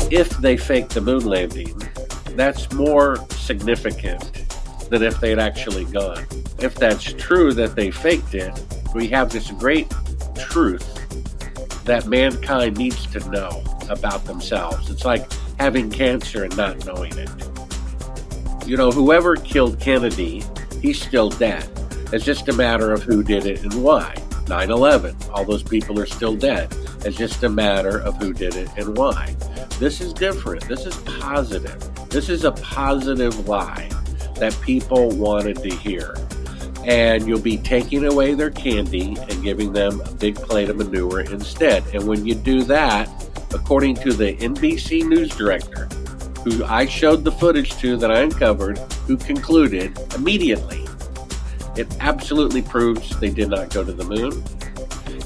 if they faked the moon landing, that's more significant than if they'd actually gone. If that's true that they faked it, we have this great truth that mankind needs to know about themselves. It's like having cancer and not knowing it. Whoever killed Kennedy, he's still dead. It's just a matter of who did it and why. 9/11, all those people are still dead. It's just a matter of who did it and why. This is different. This is positive. This is a positive lie that people wanted to hear. And you'll be taking away their candy and giving them a big plate of manure instead. And when you do that, according to the NBC news director, who I showed the footage to that I uncovered, who concluded immediately, it absolutely proves they did not go to the moon.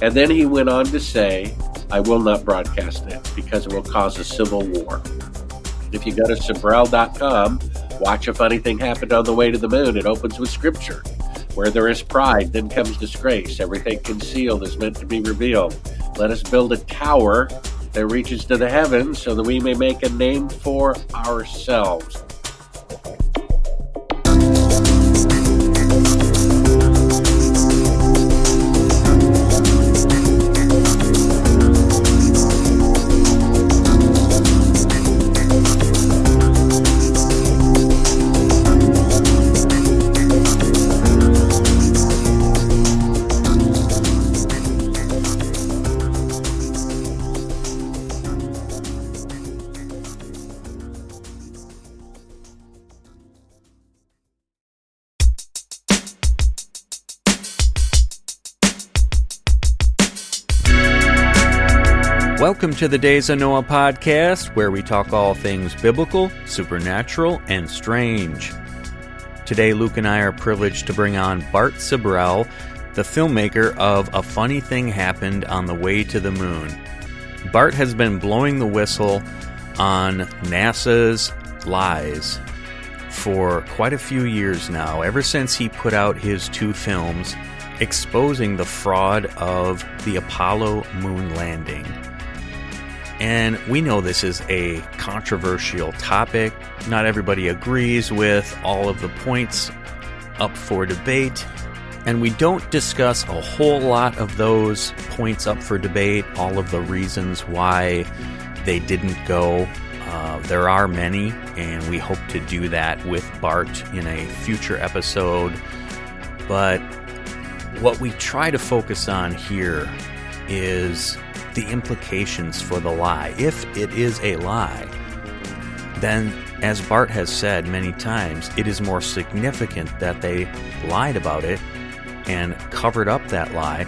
And then he went on to say, I will not broadcast it because it will cause a civil war. If you go to Sibrel.com, watch A Funny Thing Happened on the Way to the Moon. It opens with scripture. Where there is pride, then comes disgrace. Everything concealed is meant to be revealed. Let us build a tower that reaches to the heavens so that we may make a name for ourselves. Welcome to the Days of Noah podcast, where we talk all things biblical, supernatural, and strange. Today, Luke and I are privileged to bring on Bart Sibrel, the filmmaker of A Funny Thing Happened on the Way to the Moon. Bart has been blowing the whistle on NASA's lies for quite a few years now, ever since he put out his 2 films exposing the fraud of the Apollo moon landing. And we know this is a controversial topic. Not everybody agrees with all of the points up for debate. And we don't discuss a whole lot of those points up for debate, all of the reasons why they didn't go. There are many, and we hope to do that with Bart in a future episode. But what we try to focus on here is the implications for the lie. If it is a lie, then, as Bart has said many times, it is more significant that they lied about it and covered up that lie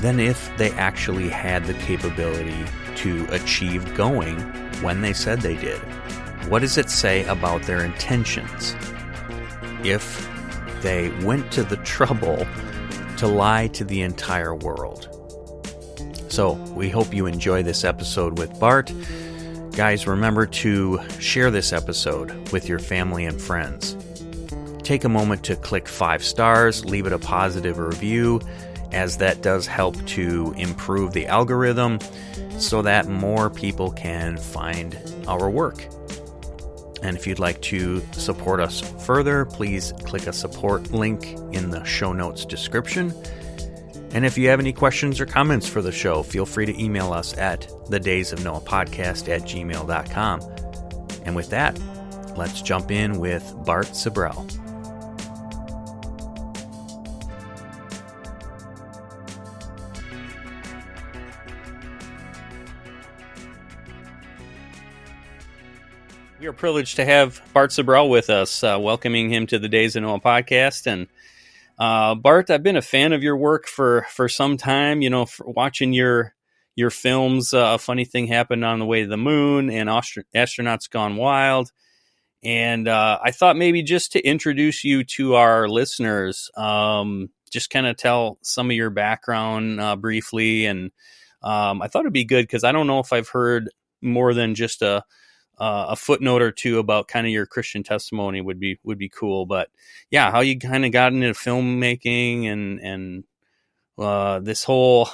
than if they actually had the capability to achieve going when they said they did. What does it say about their intentions if they went to the trouble to lie to the entire world? So we hope you enjoy this episode with Bart. Guys, remember to share this episode with your family and friends. Take a moment to click 5 stars, leave it a positive review, as that does help to improve the algorithm so that more people can find our work. And if you'd like to support us further, please click a support link in the show notes description. And if you have any questions or comments for the show, feel free to email us at thedaysofnoahpodcast@gmail.com. And with that, let's jump in with Bart Sibrel. We are privileged to have Bart Sibrel with us, welcoming him to the Days of Noah podcast. And Bart, I've been a fan of your work for some time, for watching your films. A Funny Thing Happened on the Way to the Moon and Astronauts Gone Wild. And I thought maybe just to introduce you to our listeners, just kind of tell some of your background briefly. And I thought it'd be good because I don't know if I've heard more than just a footnote or two about kind of your Christian testimony would be cool. But yeah, how you kind of got into filmmaking and this whole,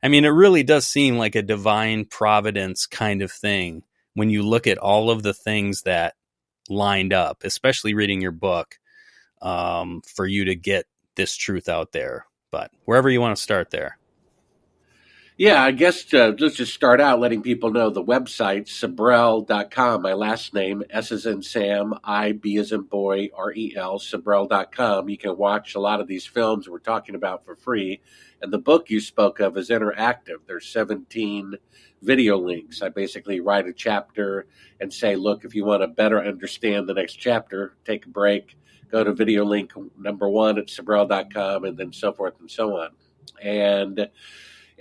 I mean, it really does seem like a divine providence kind of thing when you look at all of the things that lined up, especially reading your book, for you to get this truth out there. But wherever you want to start there. Yeah, I guess let's just start out letting people know the website, Sibrel.com, my last name, S as in Sam, I, B as in boy, R-E-L, Sibrel.com. You can watch a lot of these films we're talking about for free. And the book you spoke of is interactive. There's 17 video links. I basically write a chapter and say, look, if you want to better understand the next chapter, take a break, go to video link number 1 at Sibrel.com, and then so forth and so on. And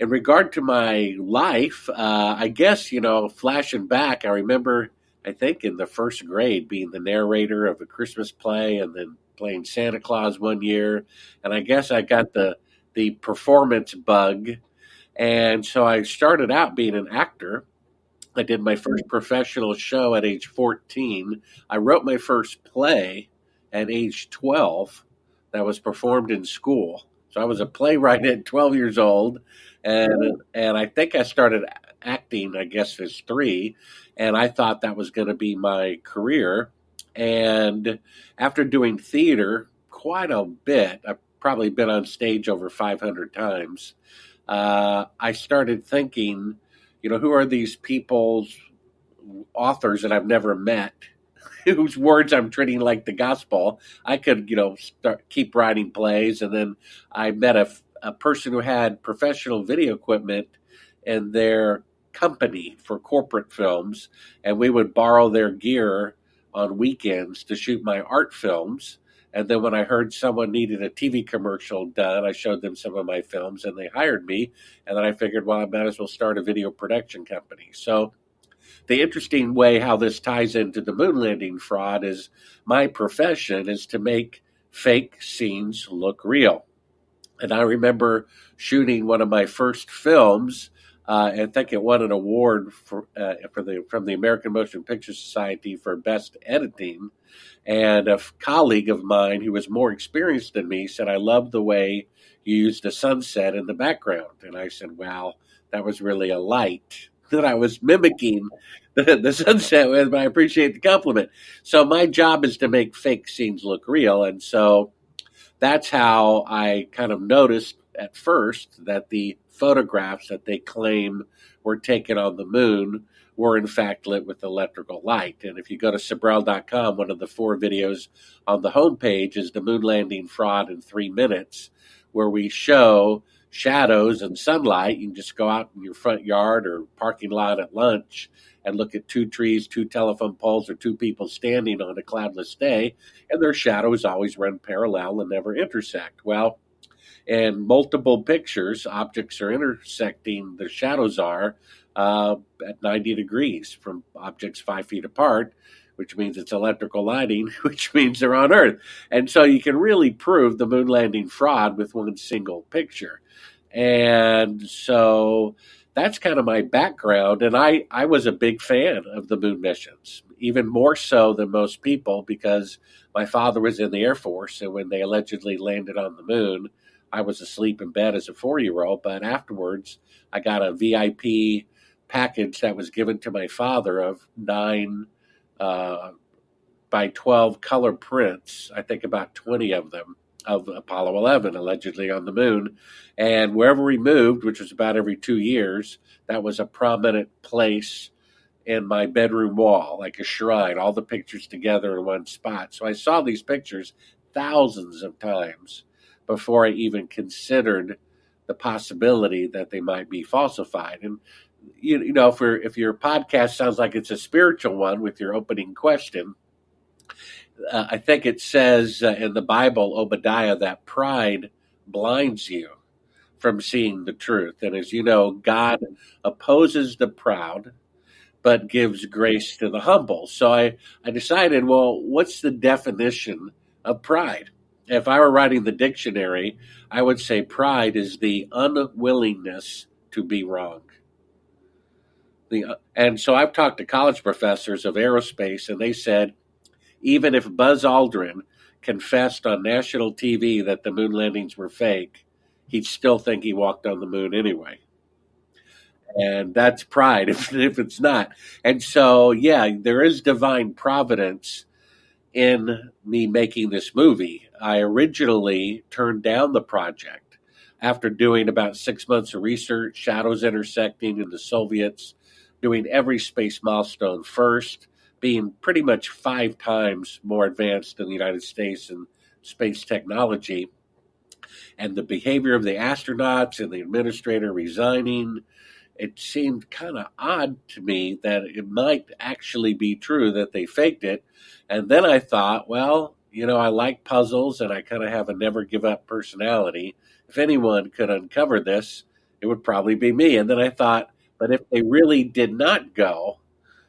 in regard to my life, I guess, flashing back, I remember, I think in the first grade, being the narrator of a Christmas play and then playing Santa Claus one year. And I guess I got the performance bug. And so I started out being an actor. I did my first professional show at age 14. I wrote my first play at age 12 that was performed in school. So I was a playwright at 12 years old. And I think I started acting, I guess, as 3, and I thought that was going to be my career. And after doing theater quite a bit, I've probably been on stage over 500 times, I started thinking, who are these people's authors that I've never met, whose words I'm treating like the gospel? I could, keep writing plays, and then I met a person who had professional video equipment in their company for corporate films, and we would borrow their gear on weekends to shoot my art films. And then when I heard someone needed a TV commercial done, I showed them some of my films, and they hired me. And then I figured, well, I might as well start a video production company. So the interesting way how this ties into the moon landing fraud is my profession is to make fake scenes look real. And I remember shooting one of my first films. I think it won an award from the American Motion Picture Society for best editing. And a colleague of mine who was more experienced than me said, I love the way you used the sunset in the background. And I said, wow, that was really a light that I was mimicking the sunset with, but I appreciate the compliment. So my job is to make fake scenes look real. And so that's how I kind of noticed at first that the photographs that they claim were taken on the moon were in fact lit with electrical light. And if you go to Sibrel.com, one of the 4 videos on the homepage is the moon landing fraud in 3 minutes, where we show shadows and sunlight. You can just go out in your front yard or parking lot at lunch and look at 2 trees, 2 telephone poles, or 2 people standing on a cloudless day, and their shadows always run parallel and never intersect. Well, in multiple pictures, objects are intersecting, the shadows are at 90 degrees from objects 5 feet apart, which means it's electrical lighting, which means they're on Earth. And so you can really prove the moon landing fraud with one single picture. And so that's kind of my background. And I was a big fan of the moon missions, even more so than most people, because my father was in the Air Force. And when they allegedly landed on the moon, I was asleep in bed as a 4-year-old. But afterwards, I got a VIP package that was given to my father of 9 by 12 color prints, I think about 20 of them, of Apollo 11 allegedly on the moon. And wherever we moved, which was about every 2 years, that was a prominent place in my bedroom wall, like a shrine, all the pictures together in one spot. So I saw these pictures thousands of times before I even considered the possibility that they might be falsified. And you know, if your podcast sounds like it's a spiritual one with your opening question, I think it says in the Bible, Obadiah, that pride blinds you from seeing the truth. And as you know, God opposes the proud, but gives grace to the humble. So I decided, well, what's the definition of pride? If I were writing the dictionary, I would say pride is the unwillingness to be wrong. And so I've talked to college professors of aerospace, and they said, even if Buzz Aldrin confessed on national TV that the moon landings were fake, he'd still think he walked on the moon anyway. And that's pride if it's not. And so, yeah, there is divine providence in me making this movie. I originally turned down the project after doing about 6 months of research, shadows intersecting in the Soviets, doing every space milestone first, being pretty much 5 times more advanced than the United States in space technology, and the behavior of the astronauts and the administrator resigning. It seemed kind of odd to me that it might actually be true that they faked it. And then I thought, well, I like puzzles and I kind of have a never give up personality. If anyone could uncover this, it would probably be me. And then I thought, but if they really did not go,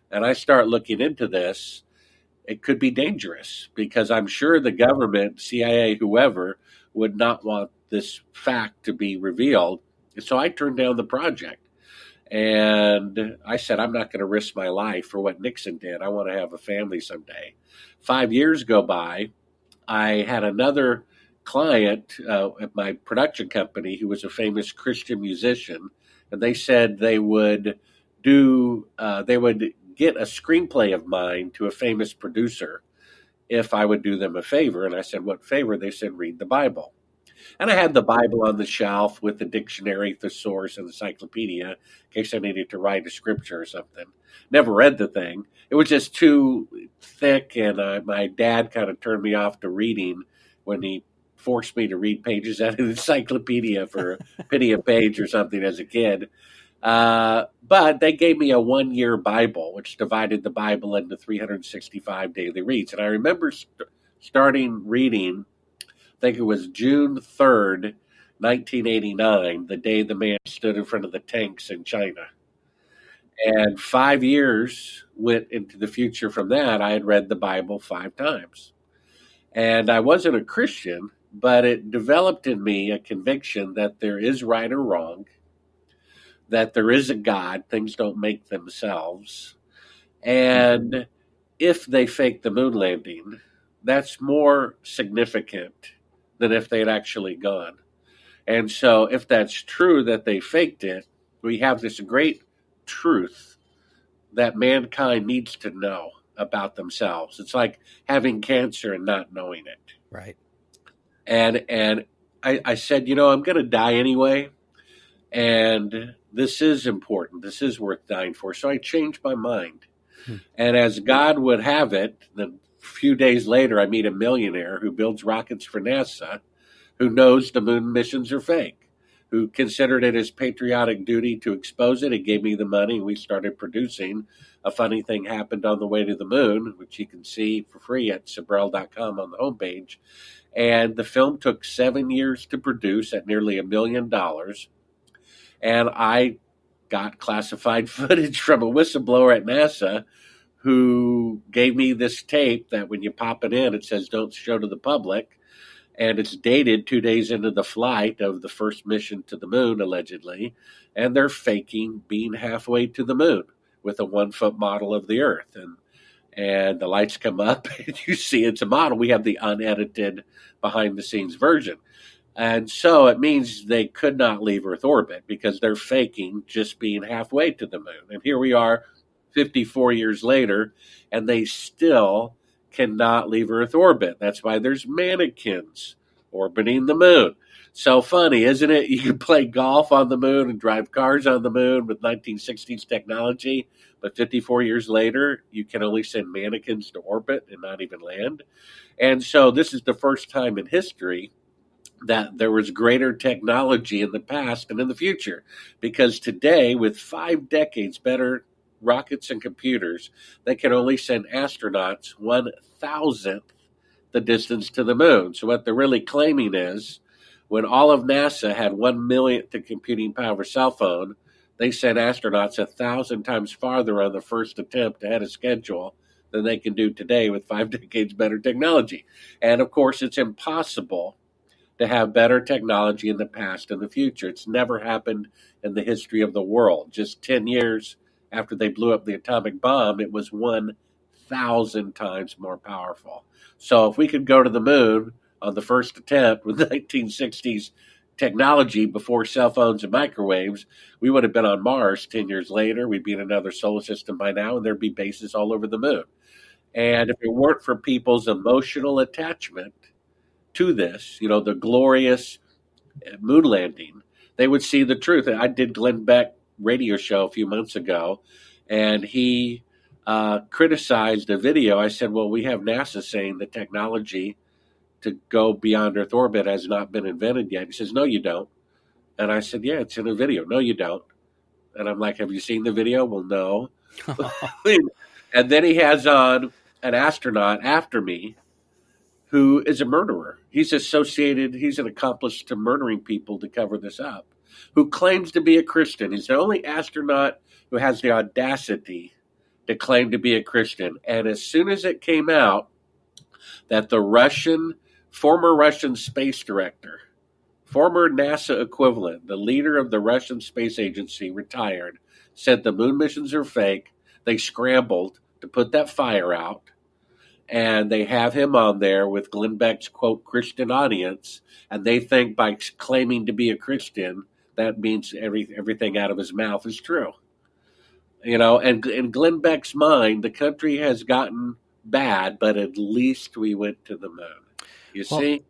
and I start looking into this, it could be dangerous because I'm sure the government, CIA, whoever, would not want this fact to be revealed. So I turned down the project. And I said, I'm not going to risk my life for what Nixon did. I want to have a family someday. 5 years go by. I had another client at my production company who was a famous Christian musician. And they said they would get a screenplay of mine to a famous producer if I would do them a favor. And I said, what favor? They said, read the Bible. And I had the Bible on the shelf with the dictionary, thesaurus, and encyclopedia in case I needed to write a scripture or something. Never read the thing. It was just too thick, and my dad kind of turned me off to reading when he forced me to read pages out of the encyclopedia for a penny a page or something as a kid. But they gave me a 1-year Bible, which divided the Bible into 365 daily reads. And I remember starting reading, I think it was June 3rd, 1989, the day the man stood in front of the tanks in China. And 5 years went into the future from that. I had read the Bible 5 times. And I wasn't a Christian, but it developed in me a conviction that there is right or wrong, that there is a God, things don't make themselves. And if they fake the moon landing, that's more significant than if they had actually gone. And so if that's true that they faked it, we have this great truth that mankind needs to know about themselves. It's like having cancer and not knowing it. Right. And I said, I'm going to die anyway. And this is important. This is worth dying for. So I changed my mind. And as God would have it, the few days later, I meet a millionaire who builds rockets for NASA, who knows the moon missions are fake, who considered it his patriotic duty to expose it. He gave me the money, and we started producing. A funny thing happened on the way to the moon, which you can see for free at Sibrel.com on the homepage. And the film took 7 years to produce at nearly $1 million. And I got classified footage from a whistleblower at NASA who gave me this tape that when you pop it in, it says don't show to the public. And it's dated 2 days into the flight of the first mission to the moon, allegedly. And they're faking being halfway to the moon with a 1-foot model of the Earth. And the lights come up and you see it's a model. We have the unedited behind-the-scenes version. And so it means they could not leave Earth orbit because they're faking just being halfway to the moon. And here we are 54 years later, and they still cannot leave Earth orbit. That's why there's mannequins orbiting the moon. So funny, isn't it? You can play golf on the moon and drive cars on the moon with 1960s technology, but 54 years later, you can only send mannequins to orbit and not even land. And so this is the first time in history that there was greater technology in the past and in the future, because today, with 5 decades better rockets and computers, they can only send astronauts 1,000th the distance to the moon. So what they're really claiming is when all of NASA had 1,000,000th the computing power of a cell phone, they sent astronauts 1,000 times farther on the first attempt ahead of schedule than they can do today with 5 decades better technology. And of course, it's impossible to have better technology in the past and the future. It's never happened in the history of the world. Just 10 years after they blew up the atomic bomb, it was 1,000 times more powerful. So if we could go to the moon on the first attempt with 1960s technology before cell phones and microwaves, we would have been on Mars 10 years later. We'd be in another solar system by now, and there'd be bases all over the moon. And if it weren't for people's emotional attachment to this, the glorious moon landing, they would see the truth. I did Glenn Beck radio show a few months ago, and he criticized a video. I said, well, we have NASA saying the technology to go beyond Earth orbit has not been invented yet. He says, no, you don't. And I said, yeah, it's in a video. No, you don't. And I'm like, have you seen the video? Well, no. And then he has on an astronaut after me who is a murderer. He's an accomplice to murdering people to cover this up, who claims to be a Christian. He's the only astronaut who has the audacity to claim to be a Christian. And as soon as it came out that the former Russian space director, former NASA equivalent, the leader of the Russian space agency, retired, said the moon missions are fake, they scrambled to put that fire out. And they have him on there with Glenn Beck's, quote, Christian audience. And they think by claiming to be a Christian, that means everything out of his mouth is true. And in Glenn Beck's mind, the country has gotten bad, but at least we went to the moon. You see?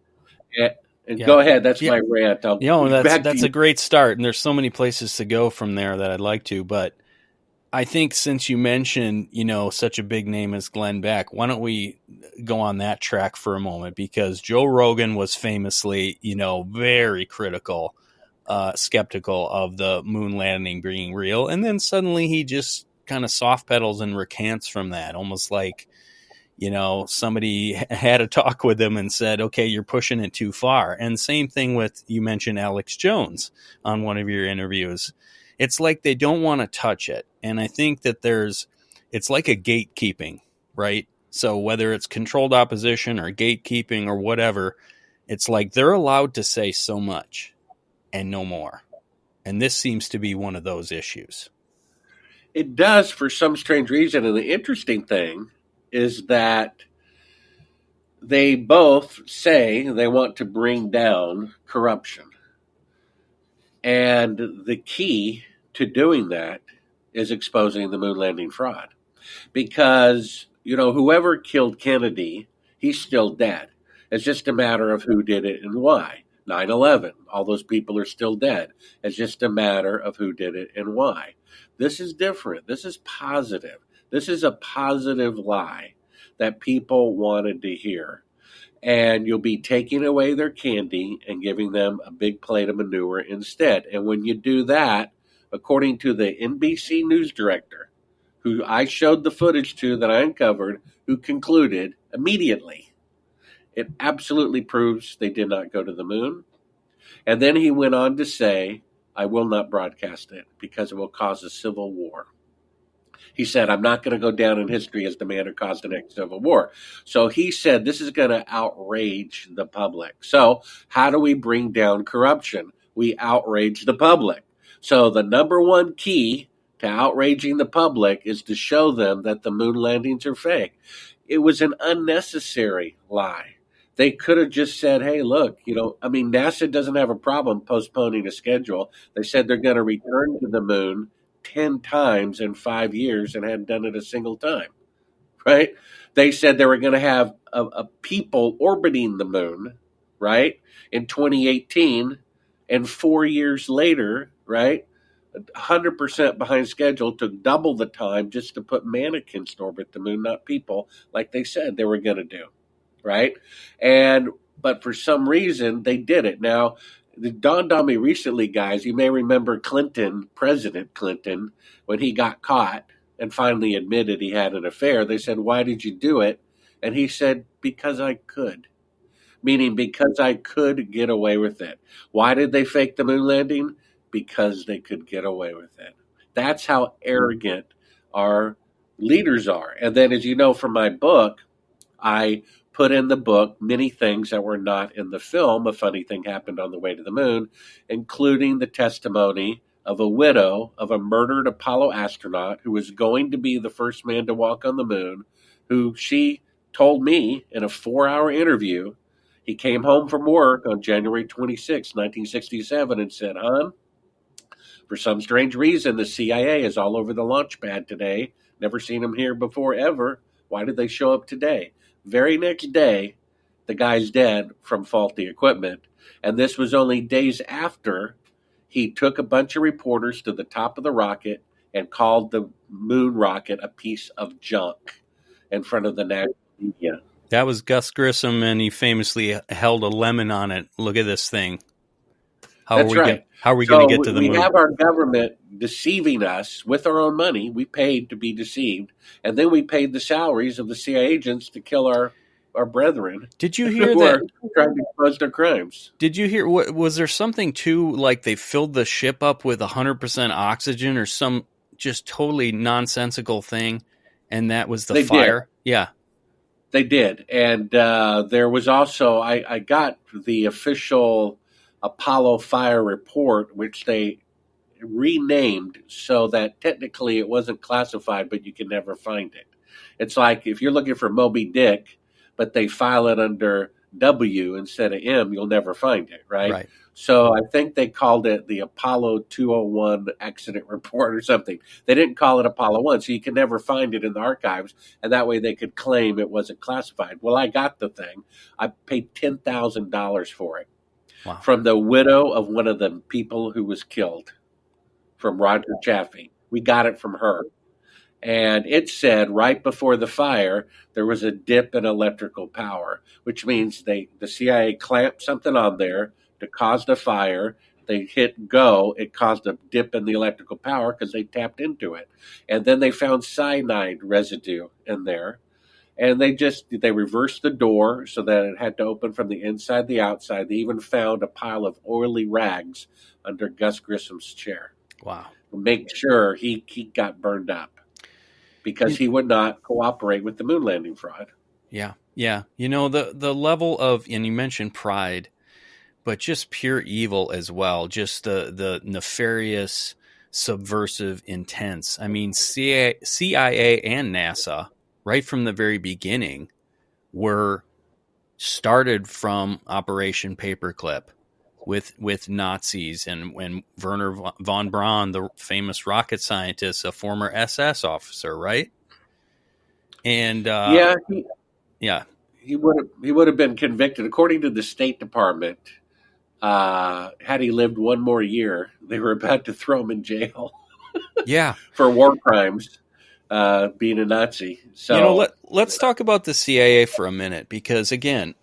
And go ahead. That's my rant. That's a great start. And there's so many places to go from there that I'd like to. But I think since you mentioned, such a big name as Glenn Beck, why don't we go on that track for a moment? Because Joe Rogan was famously, very critical, skeptical of the moon landing being real. And then suddenly he just kind of soft pedals and recants from that, almost like, somebody had a talk with him and said, okay, you're pushing it too far. And same thing with, you mentioned Alex Jones on one of your interviews. It's like they don't want to touch it. And I think that it's like a gatekeeping, right? So whether it's controlled opposition or gatekeeping or whatever, it's like they're allowed to say so much and no more. And this seems to be one of those issues. It does for some strange reason. And the interesting thing is that they both say they want to bring down corruption. And the key to doing that is exposing the moon landing fraud. Because, whoever killed Kennedy, he's still dead. It's just a matter of who did it and why. 9/11, all those people are still dead. It's just a matter of who did it and why. This is different. This is positive. This is a positive lie that people wanted to hear. And you'll be taking away their candy and giving them a big plate of manure instead. And when you do that, according to the NBC news director, who I showed the footage to that I uncovered, who concluded immediately, it absolutely proves they did not go to the moon. And then he went on to say, I will not broadcast it because it will cause a civil war. He said, I'm not going to go down in history as the man who caused the next civil war. So he said, this is going to outrage the public. So how do we bring down corruption? We outrage the public. So the number one key to outraging the public is to show them that the moon landings are fake. It was an unnecessary lie. They could have just said, hey, look, NASA doesn't have a problem postponing a schedule. They said they're going to return to the moon 10 times in 5 years and hadn't done it a single time, right? They said they were going to have a people orbiting the moon, right, in 2018, and 4 years later, right, 100% behind schedule, took double the time just to put mannequins to orbit the moon, not people, like they said they were going to do, right? But for some reason, they did it. Now, it dawned on me recently, guys, you may remember President Clinton, when he got caught and finally admitted he had an affair. They said, why did you do it? And he said, because I could. Meaning because I could get away with it. Why did they fake the moon landing? Because they could get away with it. That's how arrogant our leaders are. And then, as you know from my book, I put in the book many things that were not in the film. A funny thing happened on the way to the moon, including the testimony of a widow of a murdered Apollo astronaut who was going to be the first man to walk on the moon, who she told me in a 4-hour interview He came home from work on January 26, 1967, and said, "Hon, for some strange reason, the CIA is all over the launch pad today. Never seen them here before, ever. Why did they show up today?" Very next day, the guy's dead from faulty equipment. And this was only days after he took a bunch of reporters to the top of the rocket and called the moon rocket a piece of junk in front of the national media. That was Gus Grissom, and he famously held a lemon on it. Look at this thing. That's right. How are we going to get to the moon? We have our government deceiving us with our own money. We paid to be deceived. And then we paid the salaries of the CIA agents to kill our brethren. Did you hear who that? Are trying to expose their crimes. Did you hear? Was there something too, like they filled the ship up with 100% oxygen or some just totally nonsensical thing, and that was the fire? Yeah. They did. And there was also, I got the official Apollo fire report, which they renamed so that technically it wasn't classified, but you can never find it. It's like if you're looking for Moby Dick, but they file it under W instead of M, you'll never find it, right? Right. So I think they called it the Apollo 201 accident report or something. They didn't call it Apollo 1, so you can never find it in the archives, and that way they could claim it wasn't classified. Well, I got the thing. I paid $10,000 for it. Wow. From the widow of one of the people who was killed, from Roger Chaffee. We got it from her. And it said right before the fire, there was a dip in electrical power, which means the CIA clamped something on there to cause the fire. They hit go. It caused a dip in the electrical power because they tapped into it. And then they found cyanide residue in there. And they reversed the door so that it had to open from the inside to the outside. They even found a pile of oily rags under Gus Grissom's chair. Wow. To make sure he got burned up because he would not cooperate with the moon landing fraud. Yeah. Yeah. You know, the level of, and you mentioned pride, but just pure evil as well. Just the nefarious, subversive intents. I mean, CIA and NASA, right from the very beginning, were started from Operation Paperclip with Nazis and when Werner von Braun, the famous rocket scientist, a former SS officer, right? And he would have been convicted according to the State Department. Had he lived one more year, they were about to throw him in jail. Yeah, for war crimes. Being a Nazi. So, you know, let's talk about the CIA for a minute, because again,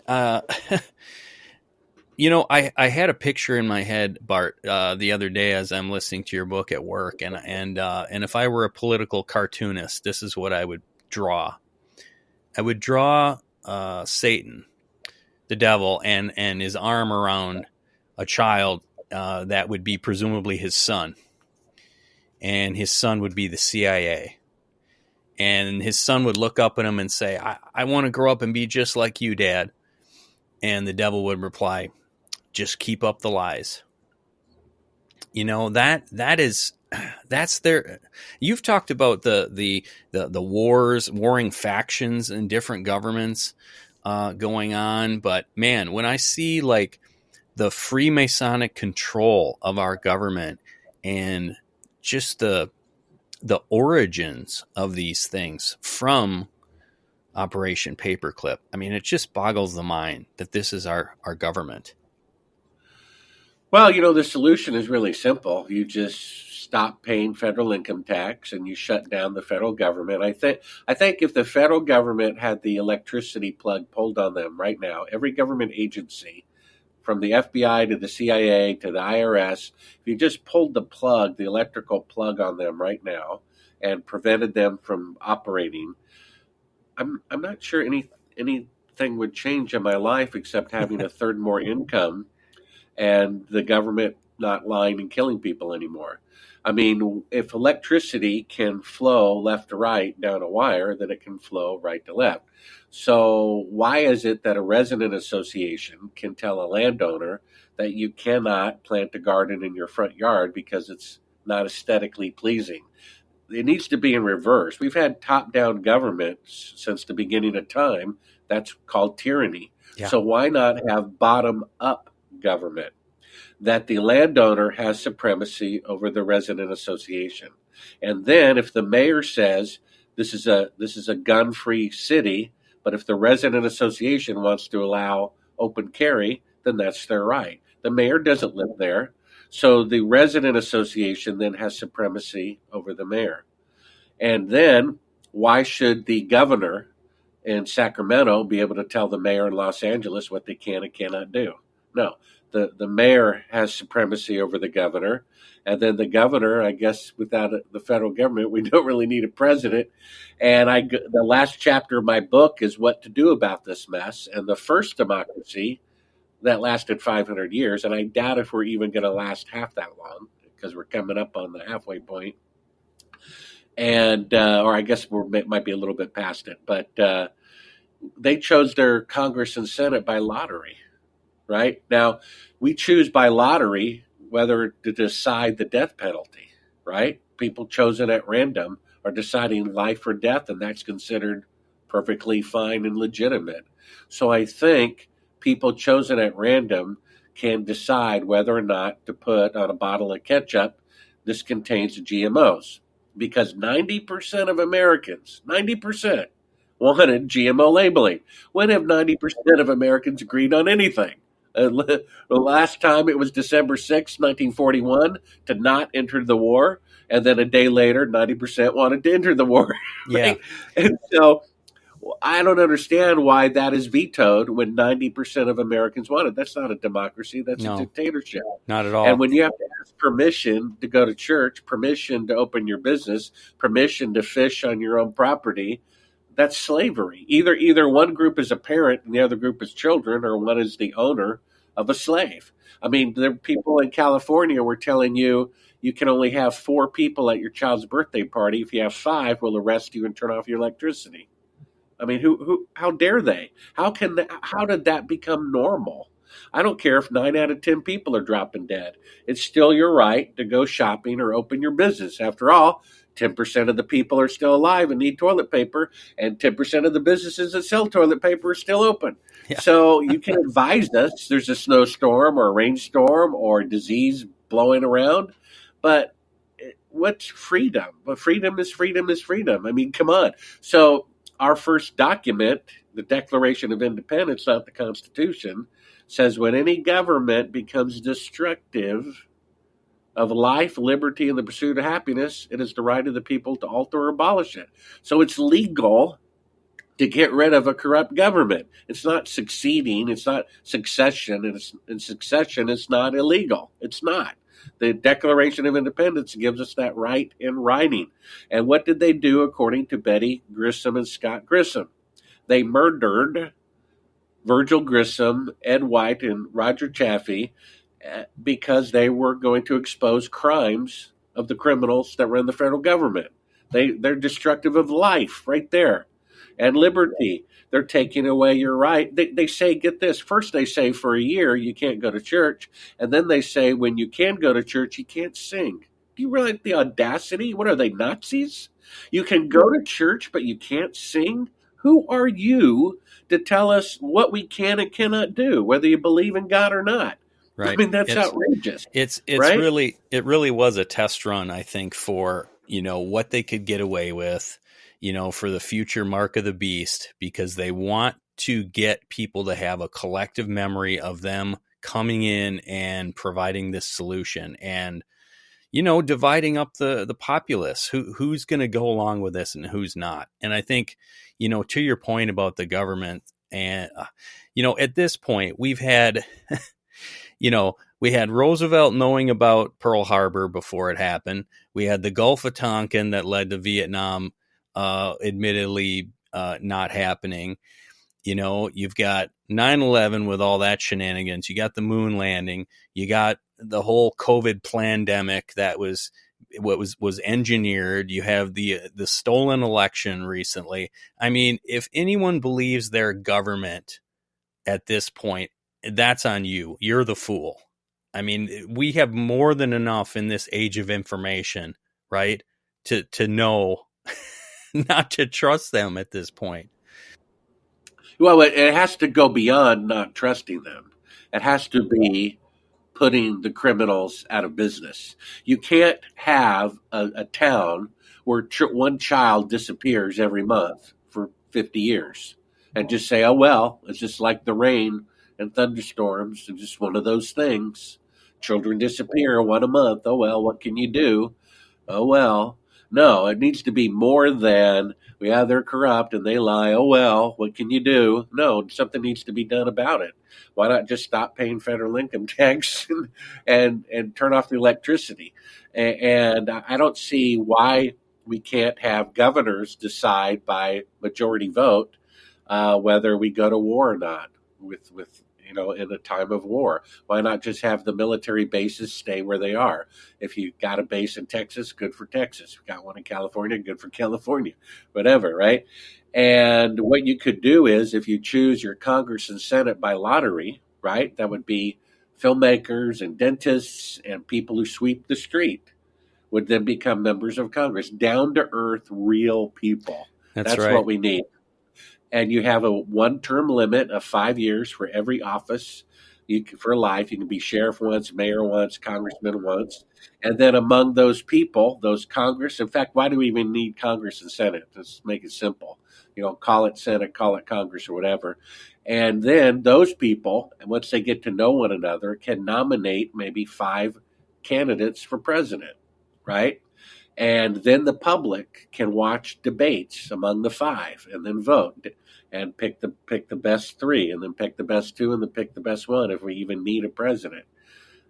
you know, I had a picture in my head, Bart, the other day as I'm listening to your book at work, and if I were a political cartoonist, this is what I would draw. I would draw Satan, the devil, and his arm around a child that would be presumably his son, and his son would be the CIA. And his son would look up at him and say, I want to grow up and be just like you, Dad. And the devil would reply, just keep up the lies. You know, that's their, you've talked about the warring factions in different governments going on. But man, when I see like the Freemasonic control of our government and just the origins of these things from Operation Paperclip, I mean, it just boggles the mind that this is our government. Well, you know, the solution is really simple. You just stop paying federal income tax and you shut down the federal government. I think if the federal government had the electricity plug pulled on them right now, every government agency, from the FBI to the CIA to the IRS, if you just pulled the electrical plug on them right now and prevented them from operating, I'm not sure anything would change in my life except having a third more income and the government not lying and killing people anymore. I mean, if electricity can flow left to right down a wire, then it can flow right to left. So why is it that a resident association can tell a landowner that you cannot plant a garden in your front yard because it's not aesthetically pleasing? It needs to be in reverse. We've had top-down government since the beginning of time. That's called tyranny. Yeah. So why not have bottom-up government? That the landowner has supremacy over the resident association. And then if the mayor says this is a gun-free city, but if the resident association wants to allow open carry, then that's their right. The mayor doesn't live there, so the resident association then has supremacy over the mayor. And then why should the governor in Sacramento be able to tell the mayor in Los Angeles what they can and cannot do? No, the mayor has supremacy over the governor. And then the governor, I guess, without the federal government, we don't really need a president. And the last chapter of my book is what to do about this mess. And the first democracy that lasted 500 years, and I doubt if we're even going to last half that long because we're coming up on the halfway point. And or I guess we might be a little bit past it, but they chose their Congress and Senate by lottery. Right now, we choose by lottery whether to decide the death penalty. Right, people chosen at random are deciding life or death, and that's considered perfectly fine and legitimate. So I think people chosen at random can decide whether or not to put on a bottle of ketchup, this contains GMOs. Because 90% of Americans, 90%, wanted GMO labeling. When have 90% of Americans agreed on anything? The last time it was December 6, 1941, to not enter the war. And then a day later, 90% wanted to enter the war. Right? Yeah. And so I don't understand why that is vetoed when 90% of Americans want it. That's not a democracy. That's a dictatorship. Not at all. And when you have to ask permission to go to church, permission to open your business, permission to fish on your own property, that's slavery. Either one group is a parent and the other group is children, or one is the owner of a slave. I mean, there are people in California were telling you can only have 4 people at your child's birthday party. If you have 5, we'll arrest you and turn off your electricity. I mean, how dare they? How did that become normal? I don't care if 9 out of 10 people are dropping dead. It's still your right to go shopping or open your business. After all, 10% of the people are still alive and need toilet paper, and 10% of the businesses that sell toilet paper are still open. Yeah. So you can advise us there's a snowstorm or a rainstorm or a disease blowing around, but what's freedom? Well, freedom is freedom is freedom. I mean, come on. So our first document, the Declaration of Independence, not the Constitution, says when any government becomes destructive of life, liberty, and the pursuit of happiness, it is the right of the people to alter or abolish it. So it's legal to get rid of a corrupt government. It's not succeeding. It's not succession. And in succession, it's not illegal. It's not. The Declaration of Independence gives us that right in writing. And what did they do according to Betty Grissom and Scott Grissom? They murdered Virgil Grissom, Ed White, and Roger Chaffee because they were going to expose crimes of the criminals that run the federal government. They're destructive of life right there. And liberty. They're taking away your right. They say, get this, first they say for a year you can't go to church, and then they say when you can go to church, you can't sing. Do you realize the audacity? What are they, Nazis? You can go to church, but you can't sing? Who are you to tell us what we can and cannot do, whether you believe in God or not? Right. I mean, that's outrageous. It's right? It really was a test run, I think, for, what they could get away with, for the future mark of the beast, because they want to get people to have a collective memory of them coming in and providing this solution and, dividing up the populace, who's going to go along with this and who's not. And I think, to your point about the government and, at this point we've had, we had Roosevelt knowing about Pearl Harbor before it happened. We had the Gulf of Tonkin that led to Vietnam, admittedly not happening. You've got 9/11 with all that shenanigans. You got the moon landing. You got the whole COVID pandemic that was engineered. You have the stolen election recently. I mean, if anyone believes their government at this point, that's on you. You're the fool. I mean, we have more than enough in this age of information, right? To know not to trust them at this point. Well, it has to go beyond not trusting them. It has to be putting the criminals out of business. You can't have a town where one child disappears every month for 50 years and just say, oh, well, it's just like the rain and thunderstorms. It's just one of those things. Children disappear one a month. Oh, well, what can you do? Oh, well. No, it needs to be more than, yeah, they're corrupt and they lie. Oh, well, what can you do? No, something needs to be done about it. Why not just stop paying federal income tax and turn off the electricity? And I don't see why we can't have governors decide by majority vote whether we go to war or not with in a time of war. Why not just have the military bases stay where they are? If you got a base in Texas, good for Texas. If you got one in California, good for California. Whatever, right? And what you could do is, if you choose your Congress and Senate by lottery, right, that would be filmmakers and dentists and people who sweep the street would then become members of Congress. Down to earth, real people. That's right. What we need. And you have a one-term limit of 5 years for every office. For life, you can be sheriff once, mayor once, congressman once. And then among those people, those Congress, in fact, why do we even need Congress and Senate? Let's make it simple. Call it Senate, call it Congress or whatever. And then those people, once they get to know one another, can nominate maybe 5 candidates for president, right? And then the public can watch debates among the 5 and then vote and pick the best 3 and then pick the best 2 and then pick the best 1 if we even need a president.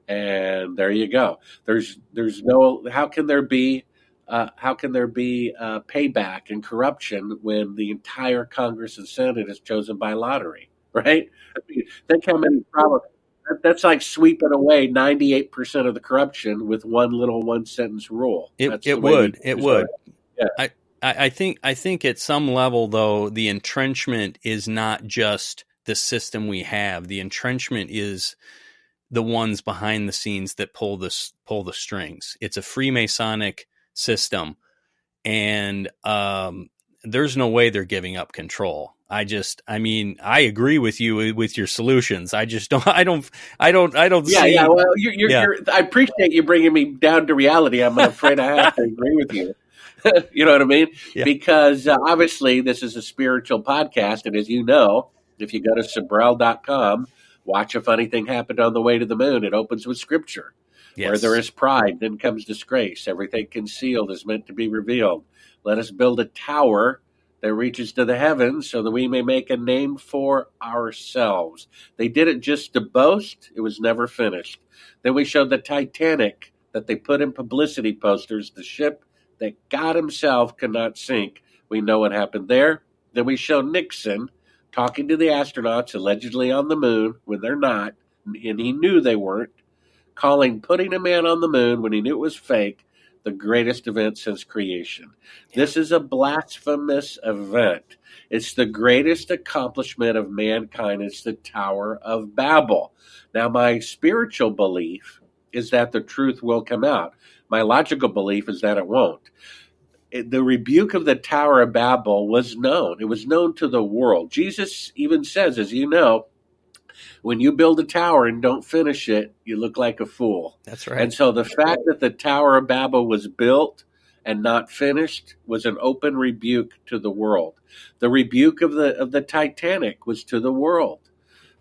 And there you go. There's no how can there be payback and corruption when the entire Congress and Senate is chosen by lottery, right? I mean, think how many problems. That's like sweeping away 98% of the corruption with one little one-sentence rule. It would. Yeah. I think at some level, though, the entrenchment is not just the system we have. The entrenchment is the ones behind the scenes that pull the strings. It's a Freemasonic system, and there's no way they're giving up control. I agree with you with your solutions. I just don't. I don't see. Yeah. Well, I appreciate you bringing me down to reality. I'm afraid I have to agree with you. You know what I mean? Yeah. Because obviously this is a spiritual podcast, and as you know, if you go to Sibrel.com, watch a funny thing happened on the way to the moon. It opens with scripture. Yes. Where there is pride, then comes disgrace. Everything concealed is meant to be revealed. Let us build a tower that reaches to the heavens so that we may make a name for ourselves. They did it just to boast. It was never finished. Then we showed the Titanic that they put in publicity posters, the ship that God himself could not sink. We know what happened there. Then we showed Nixon talking to the astronauts allegedly on the moon when they're not, and he knew they weren't, calling putting a man on the moon when he knew it was fake the greatest event since creation. This is a blasphemous event. It's the greatest accomplishment of mankind. It's the Tower of Babel. Now, my spiritual belief is that the truth will come out. My logical belief is that it won't. The rebuke of the Tower of Babel was known. It was known to the world. Jesus even says, as you know, when you build a tower and don't finish it, you look like a fool. That's right. And so the fact that the Tower of Babel was built and not finished was an open rebuke to the world. The rebuke of the Titanic was to the world.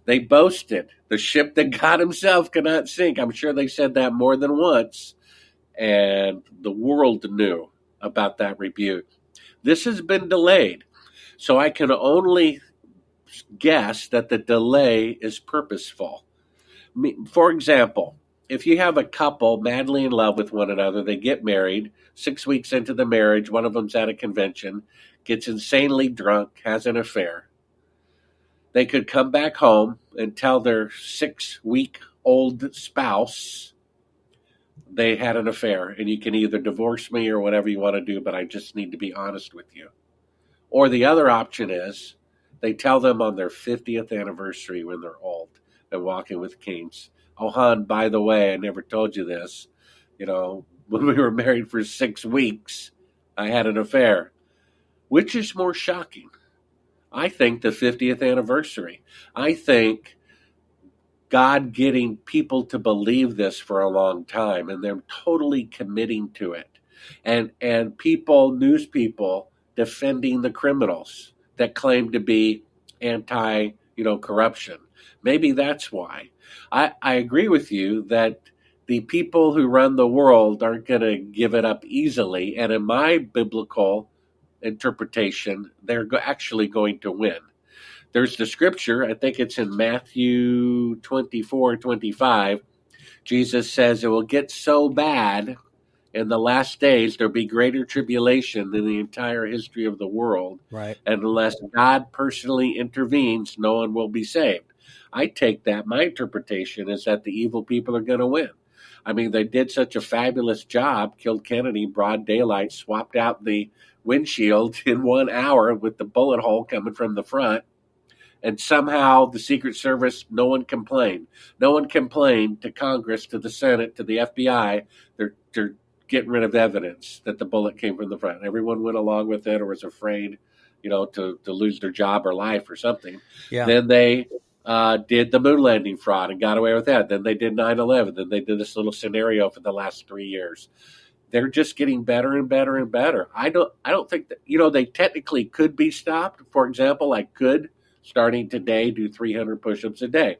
They boasted, the ship that God himself cannot sink. I'm sure they said that more than once. And the world knew about that rebuke. This has been delayed. So I can only guess that the delay is purposeful. For example, if you have a couple madly in love with one another, they get married, 6 weeks into the marriage, one of them's at a convention, gets insanely drunk, has an affair. They could come back home and tell their 6-week-old spouse they had an affair, and you can either divorce me or whatever you want to do, but I just need to be honest with you. Or the other option is they tell them on their 50th anniversary when they're old and walking with canes. Oh, hon, by the way, I never told you this. When we were married for 6 weeks, I had an affair. Which is more shocking? I think the 50th anniversary. I think God getting people to believe this for a long time, and they're totally committing to it. And people, news people, defending the criminals that claim to be anti, corruption. Maybe that's why. I agree with you that the people who run the world aren't going to give it up easily. And in my biblical interpretation, they're actually going to win. There's the scripture, I think it's in Matthew 24:25. Jesus says it will get so bad in the last days, there'll be greater tribulation than the entire history of the world. Right. And unless God personally intervenes, no one will be saved. I take that, my interpretation is that the evil people are going to win. I mean, they did such a fabulous job, killed Kennedy, broad daylight, swapped out the windshield in 1 hour with the bullet hole coming from the front. And somehow the Secret Service, no one complained. No one complained to Congress, to the Senate, to the FBI. They're getting rid of evidence that the bullet came from the front. Everyone went along with it or was afraid, to lose their job or life or something. Yeah. Then they did the moon landing fraud and got away with that. Then they did 9/11. Then they did this little scenario for the last 3 years. They're just getting better and better and better. I don't think that, they technically could be stopped. For example, I could, starting today, do 300 push-ups a day,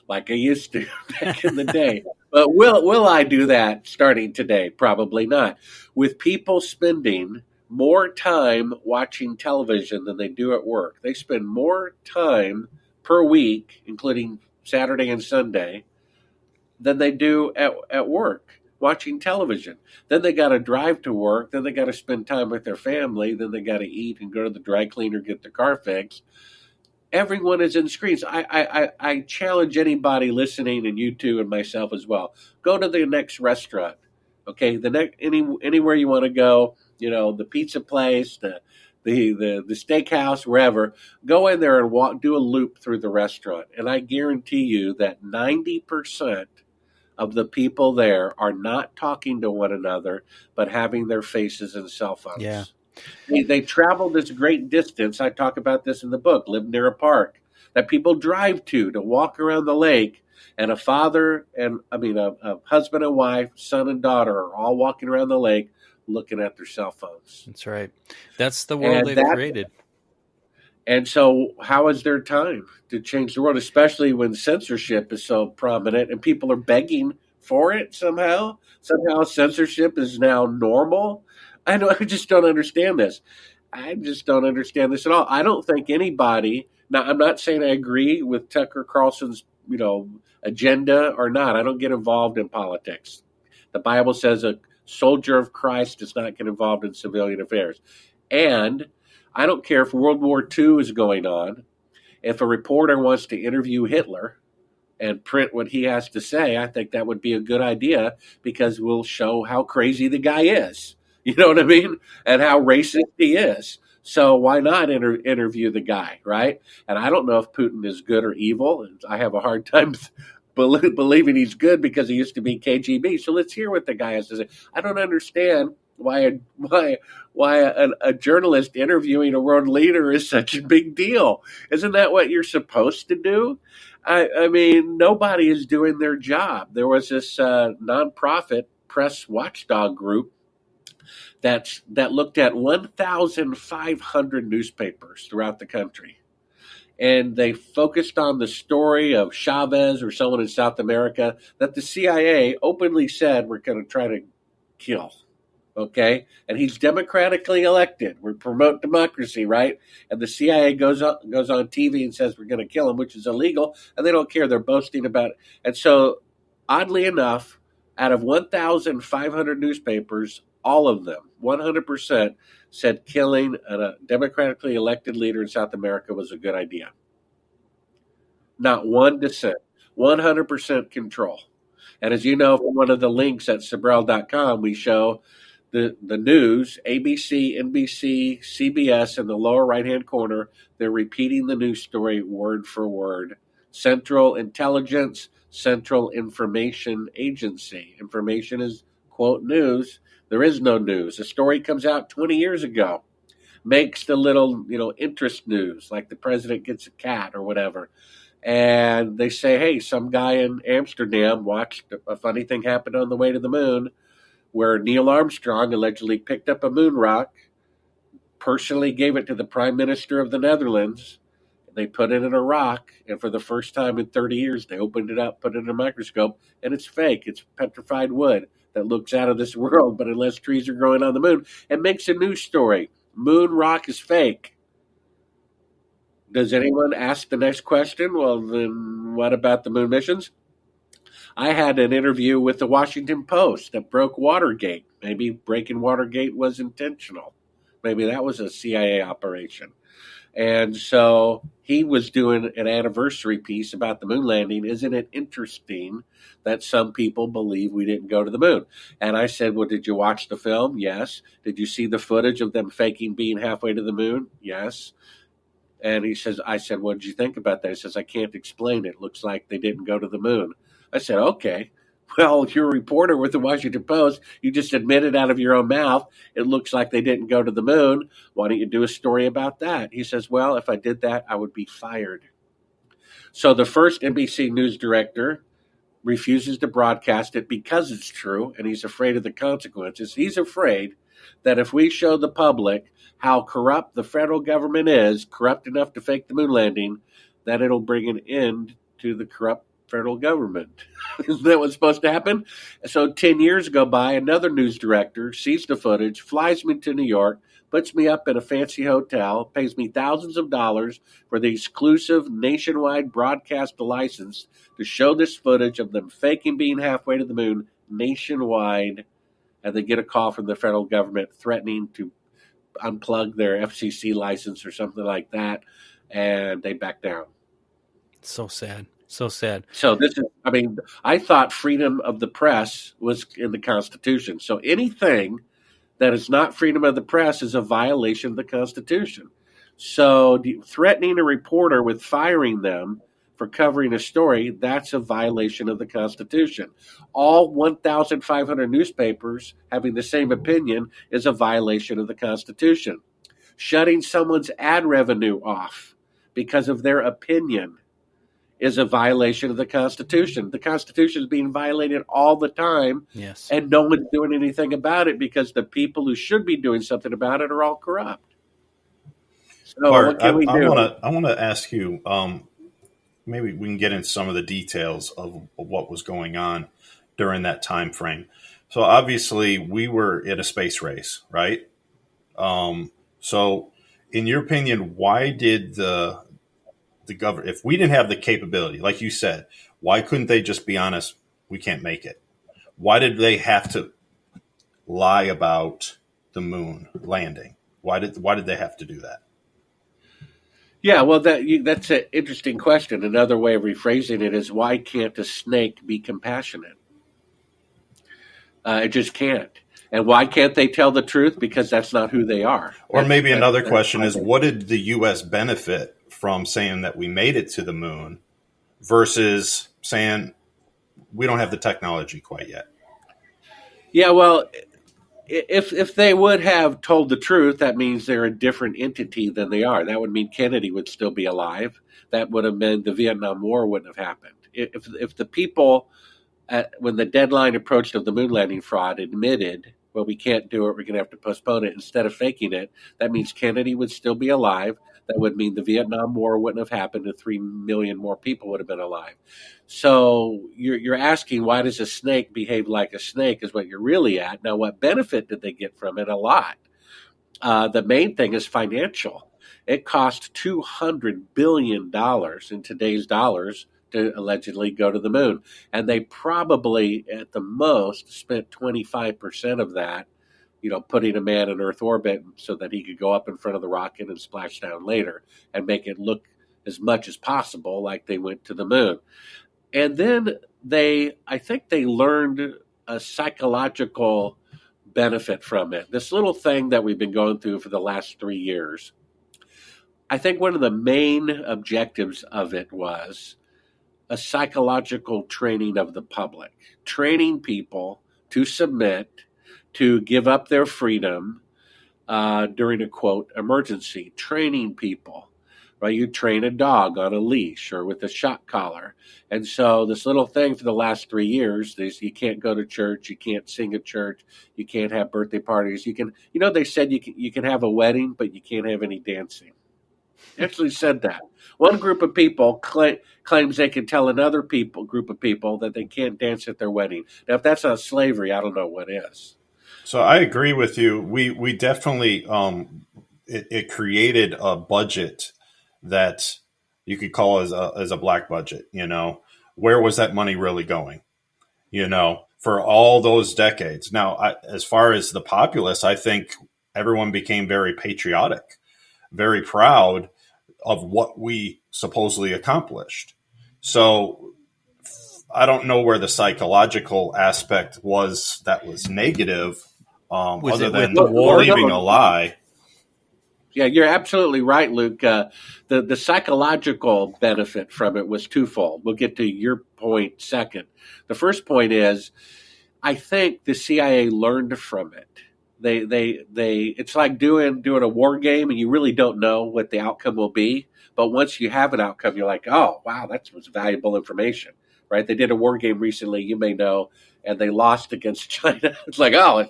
like I used to back in the day. But will I do that starting today? Probably not. With people spending more time watching television than they do at work, they spend more time per week, including Saturday and Sunday, than they do at work watching television. Then they got to drive to work. Then they got to spend time with their family. Then they got to eat and go to the dry cleaner, get their car fixed. Everyone is in screens. I challenge anybody listening, and you too, and myself as well. Go to the next restaurant, okay? Anywhere you want to go, the pizza place, the steakhouse, wherever. Go in there and do a loop through the restaurant, and I guarantee you that 90% of the people there are not talking to one another, but having their faces in cell phones. Yeah. They travel this great distance. I talk about this in the book, Live Near a Park, that people drive to walk around the lake. And a husband and wife, son and daughter are all walking around the lake looking at their cell phones. That's right. That's the world they've created. And so how is there time to change the world, especially when censorship is so prominent and people are begging for it somehow? Somehow censorship is now normal. I just don't understand this. I just don't understand this at all. I don't think anybody, now I'm not saying I agree with Tucker Carlson's, agenda or not. I don't get involved in politics. The Bible says a soldier of Christ does not get involved in civilian affairs. And I don't care if World War II is going on. If a reporter wants to interview Hitler and print what he has to say, I think that would be a good idea because we'll show how crazy the guy is. You know what I mean? And how racist he is. So why not interview the guy, right? And I don't know if Putin is good or evil. I have a hard time believing he's good because he used to be KGB. So let's hear what the guy has to say. I don't understand why a journalist interviewing a world leader is such a big deal. Isn't that what you're supposed to do? I mean, nobody is doing their job. There was this nonprofit press watchdog group that looked at 1,500 newspapers throughout the country. And they focused on the story of Chavez or someone in South America that the CIA openly said we're going to try to kill. Okay? And he's democratically elected. We promote democracy, right? And the CIA goes on TV and says we're going to kill him, which is illegal, and they don't care. They're boasting about it. And so, oddly enough, out of 1,500 newspapers, all of them, 100%, said killing a democratically elected leader in South America was a good idea. Not one dissent, 100% control. And as you know from one of the links at Sibrel.com, we show the news, ABC, NBC, CBS, in the lower right-hand corner. They're repeating the news story word for word. Central Intelligence, Central Information Agency. Information is, quote, news. There is no news. A story comes out 20 years ago. makes the little, interest news, like the president gets a cat or whatever. And they say, hey, some guy in Amsterdam watched a funny thing happen on the way to the moon where Neil Armstrong allegedly picked up a moon rock, personally gave it to the Prime Minister of the Netherlands. They put it in a rock, and for the first time in 30 years, they opened it up, put it in a microscope, and it's fake. It's petrified wood that looks out of this world, but unless trees are growing on the moon, it makes a news story. Moon rock is fake. Does anyone ask the next question? Well, then what about the moon missions? I had an interview with the Washington Post that broke Watergate. Maybe breaking Watergate was intentional. Maybe that was a CIA operation. And so he was doing an anniversary piece about the moon landing. Isn't it interesting that some people believe we didn't go to the moon? And I said, well, did you watch the film? Yes. Did you see the footage of them faking being halfway to the moon? Yes. And I said, what did you think about that? He says, I can't explain it. Looks like they didn't go to the moon. I said, okay. Well, you're a reporter with the Washington Post. You just admitted out of your own mouth it looks like they didn't go to the moon. Why don't you do a story about that? He says, well, if I did that, I would be fired. So the first NBC news director refuses to broadcast it because it's true, and he's afraid of the consequences. He's afraid that if we show the public how corrupt the federal government is, corrupt enough to fake the moon landing, that it'll bring an end to the corrupt federal government. Isn't that what's supposed to happen? So 10 years go by, another news director sees the footage, flies me to New York, puts me up in a fancy hotel, pays me thousands of dollars for the exclusive nationwide broadcast license to show this footage of them faking being halfway to the moon nationwide, and they get a call from the federal government threatening to unplug their FCC license or something like that, and they back down. So sad. So sad. So I thought freedom of the press was in the Constitution. So anything that is not freedom of the press is a violation of the Constitution. So threatening a reporter with firing them for covering a story, that's a violation of the Constitution. All 1,500 newspapers having the same opinion is a violation of the Constitution. Shutting someone's ad revenue off because of their opinion is a violation of the Constitution. The Constitution is being violated all the time, yes, and no one's doing anything about it because the people who should be doing something about it are all corrupt. So Bart, what can we do? I want to ask you, maybe we can get into some of the details of what was going on during that time frame. So obviously we were at a space race, right? So in your opinion, why did the government, if we didn't have the capability, like you said, why couldn't they just be honest? We can't make it. Why did they have to lie about the moon landing? Why did they have to do that? Yeah, well, that's an interesting question. Another way of rephrasing it is, why can't a snake be compassionate? It just can't. And why can't they tell the truth? Because that's not who they are. Or maybe another question is, what did the U.S. benefit from saying that we made it to the moon versus saying we don't have the technology quite yet? Yeah, well, if they would have told the truth, that means they're a different entity than they are. That would mean Kennedy would still be alive. That would have meant the Vietnam War wouldn't have happened. If the people, when the deadline approached of the moon landing fraud, admitted, well, we can't do it, we're going to have to postpone it, instead of faking it, that means Kennedy would still be alive. That would mean the Vietnam War wouldn't have happened and 3 million more people would have been alive. So you're asking, why does a snake behave like a snake is what you're really at. Now, what benefit did they get from it? A lot. The main thing is financial. It cost $200 billion in today's dollars to allegedly go to the moon. And they probably, at the most, spent 25% of that, putting a man in Earth orbit so that he could go up in front of the rocket and splash down later and make it look as much as possible like they went to the moon. And then I think they learned a psychological benefit from it. This little thing that we've been going through for the last 3 years. I think one of the main objectives of it was a psychological training of the public, training people to submit, to give up their freedom, during a, quote, emergency, training people. Right? You train a dog on a leash or with a shock collar. And so this little thing for the last 3 years is you can't go to church, you can't sing at church, you can't have birthday parties. You can, they said you can have a wedding, but you can't have any dancing. They actually said that. One group of people claims they can tell another group of people that they can't dance at their wedding. Now, if that's not slavery, I don't know what is. So I agree with you. We definitely it created a budget that you could call as a black budget. Where was that money really going? For all those decades. Now, as far as the populace, I think everyone became very patriotic, very proud of what we supposedly accomplished. So I don't know where the psychological aspect was that was negative, other than believing a lie. Yeah, you're absolutely right, Luke. The psychological benefit from it was twofold. We'll get to your point second. The first point is, I think the CIA learned from it. It's like doing a war game, and you really don't know what the outcome will be. But once you have an outcome, you're like, oh, wow, that was valuable information, right? They did a war game recently, you may know, and they lost against China. It's like, oh,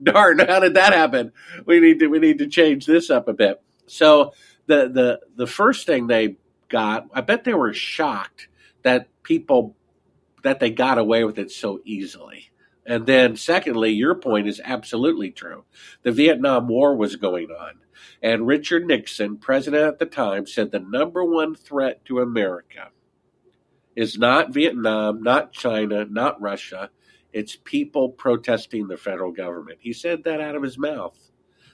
darn, how did that happen? We need to change this up a bit. So the first thing they got, I bet they were shocked that they got away with it so easily. And then secondly, your point is absolutely true. The Vietnam War was going on. And Richard Nixon, president at the time, said the number one threat to America is not Vietnam, not China, not Russia. It's people protesting the federal government. He said that out of his mouth.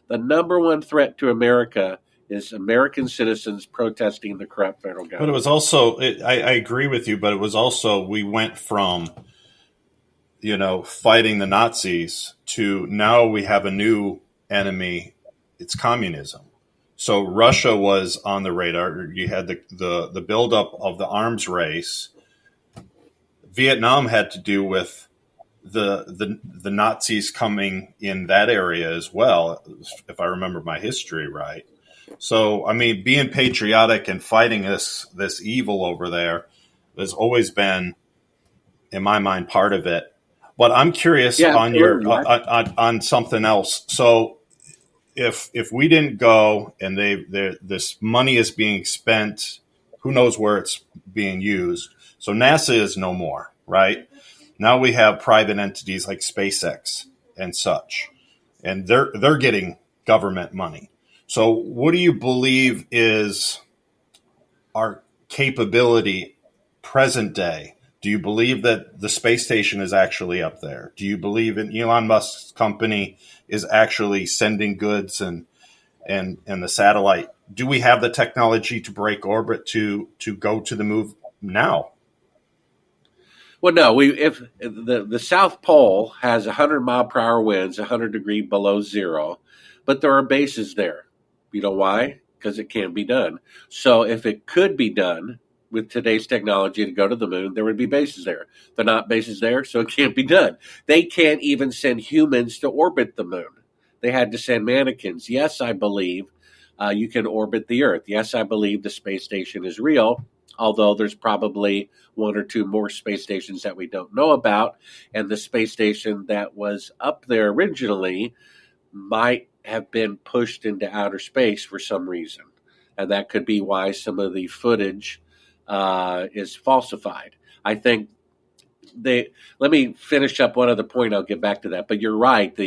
The number one threat to America is American citizens protesting the corrupt federal government. But it was also, I agree with you, but it was also, we went from, fighting the Nazis to now we have a new enemy. It's communism. So Russia was on the radar. You had the buildup of the arms race. Vietnam had to do with the Nazis coming in that area as well, if I remember my history right. So, I mean, being patriotic and fighting this evil over there has always been, in my mind, part of it. But I'm curious on something else. So, if we didn't go and this money is being spent, who knows where it's being used? So NASA is no more, right? Now we have private entities like SpaceX and such, and they're getting government money. So what do you believe is our capability present day? Do you believe that the space station is actually up there? Do you believe in Elon Musk's company is actually sending goods and the satellite? Do we have the technology to break orbit to go to the moon now? Well, no. If the South Pole has 100-mile-per-hour winds, 100 degrees below zero, but there are bases there. You know why? Because it can be done. So if it could be done with today's technology to go to the moon, there would be bases there. They're not bases there, so it can't be done. They can't even send humans to orbit the moon. They had to send mannequins. Yes, I believe you can orbit the Earth. Yes, I believe the space station is real, although there's probably one or two more space stations that we don't know about. And the space station that was up there originally might have been pushed into outer space for some reason. And that could be why some of the footage is falsified. I think let me finish up one other point. I'll get back to that. But you're right.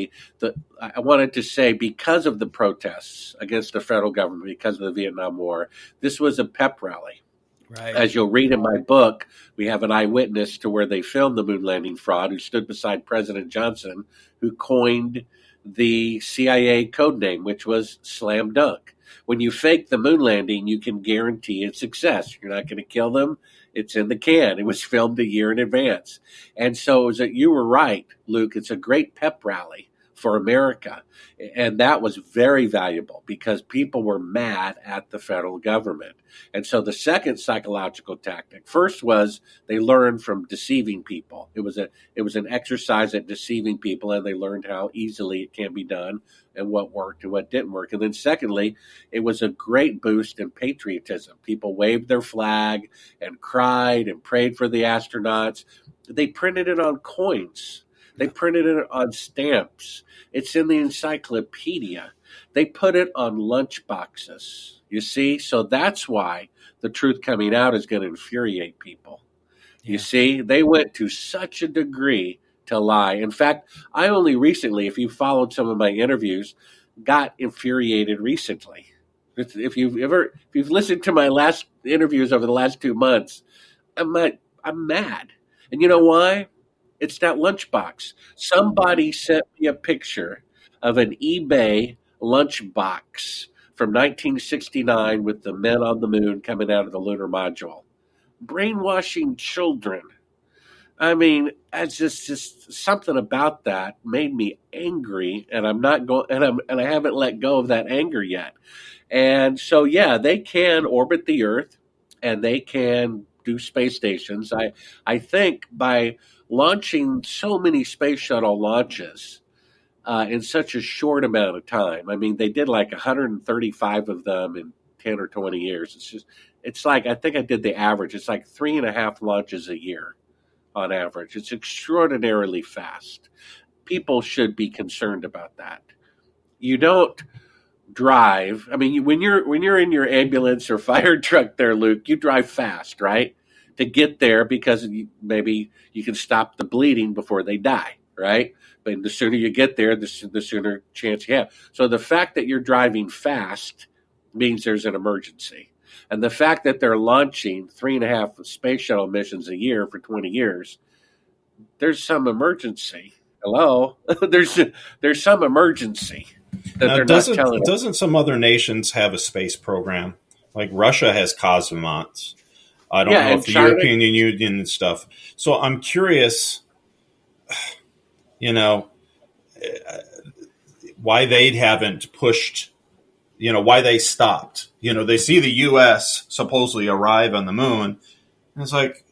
I wanted to say, because of the protests against the federal government, because of the Vietnam War, this was a pep rally. Right. As you'll read in my book, we have an eyewitness to where they filmed the moon landing fraud, who stood beside President Johnson, who coined the CIA code name, which was Slam Dunk. When you fake the moon landing, you can guarantee its success. You're not going to kill them. It's in the can. It was filmed a year in advance. And so you were right, Luke. It's a great pep rally for America. And that was very valuable because people were mad at the federal government. And so the second psychological tactic, first was they learned from deceiving people. It was an exercise at deceiving people, and they learned how easily it can be done and what worked and what didn't work. And then secondly, it was a great boost in patriotism. People waved their flag and cried and prayed for the astronauts. They printed it on coins. They printed it on stamps. It's in the encyclopedia. They put it on lunch boxes. You see? So that's why the truth coming out is going to infuriate people. You see? They went to such a degree to lie. In fact, I only recently, if you followed some of my interviews, got infuriated recently. If you've listened to my last interviews over the last 2 months, I'm mad. And you know why? It's that lunchbox. Somebody sent me a picture of an eBay lunchbox from 1969 with the men on the moon coming out of the lunar module. Brainwashing children. I mean, it's just something about that made me angry, and I'm not going, and I haven't let go of that anger yet. And so, yeah, they can orbit the Earth, and they can do space stations. I think by launching so many space shuttle launches in such a short amount of time, I mean, they did like 135 of them in 10 or 20 years. It's like, I think I did the average. It's like 3.5 launches a year on average. It's extraordinarily fast. People should be concerned about that. You don't drive. I mean, when you're in your ambulance or fire truck there, Luke, you drive fast, right? To get there because maybe you can stop the bleeding before they die, right? But the sooner you get there, the sooner chance you have. So the fact that you're driving fast means there's an emergency. And the fact that they're launching 3.5 space shuttle missions a year for 20 years, there's some emergency. Hello? there's some emergency that now, they're not telling us. Doesn't some other nations have a space program? Like Russia has cosmonauts. I don't know if the European Union and stuff. So I'm curious, why they haven't pushed, why they stopped. They see the U.S. supposedly arrive on the moon. And it's like,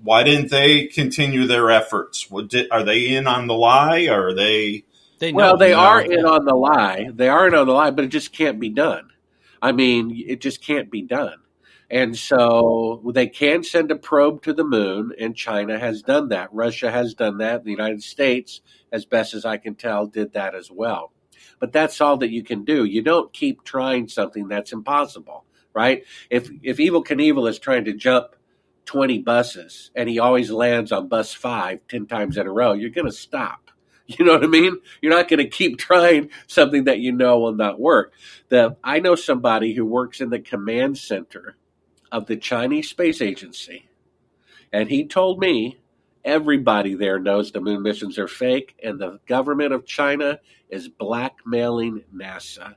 why didn't they continue their efforts? Are they in on the lie? Or are they? They are in on the lie. They are in on the lie, but it just can't be done. I mean, it just can't be done. And so they can send a probe to the moon, and China has done that. Russia has done that. The United States, as best as I can tell, did that as well. But that's all that you can do. You don't keep trying something that's impossible, right? If Evel Knievel is trying to jump 20 buses and he always lands on bus 5 10 times in a row, you're going to stop. You know what I mean? You're not going to keep trying something that you know will not work. I know somebody who works in the command center of the Chinese Space Agency, and he told me everybody there knows the moon missions are fake, and the government of China is blackmailing NASA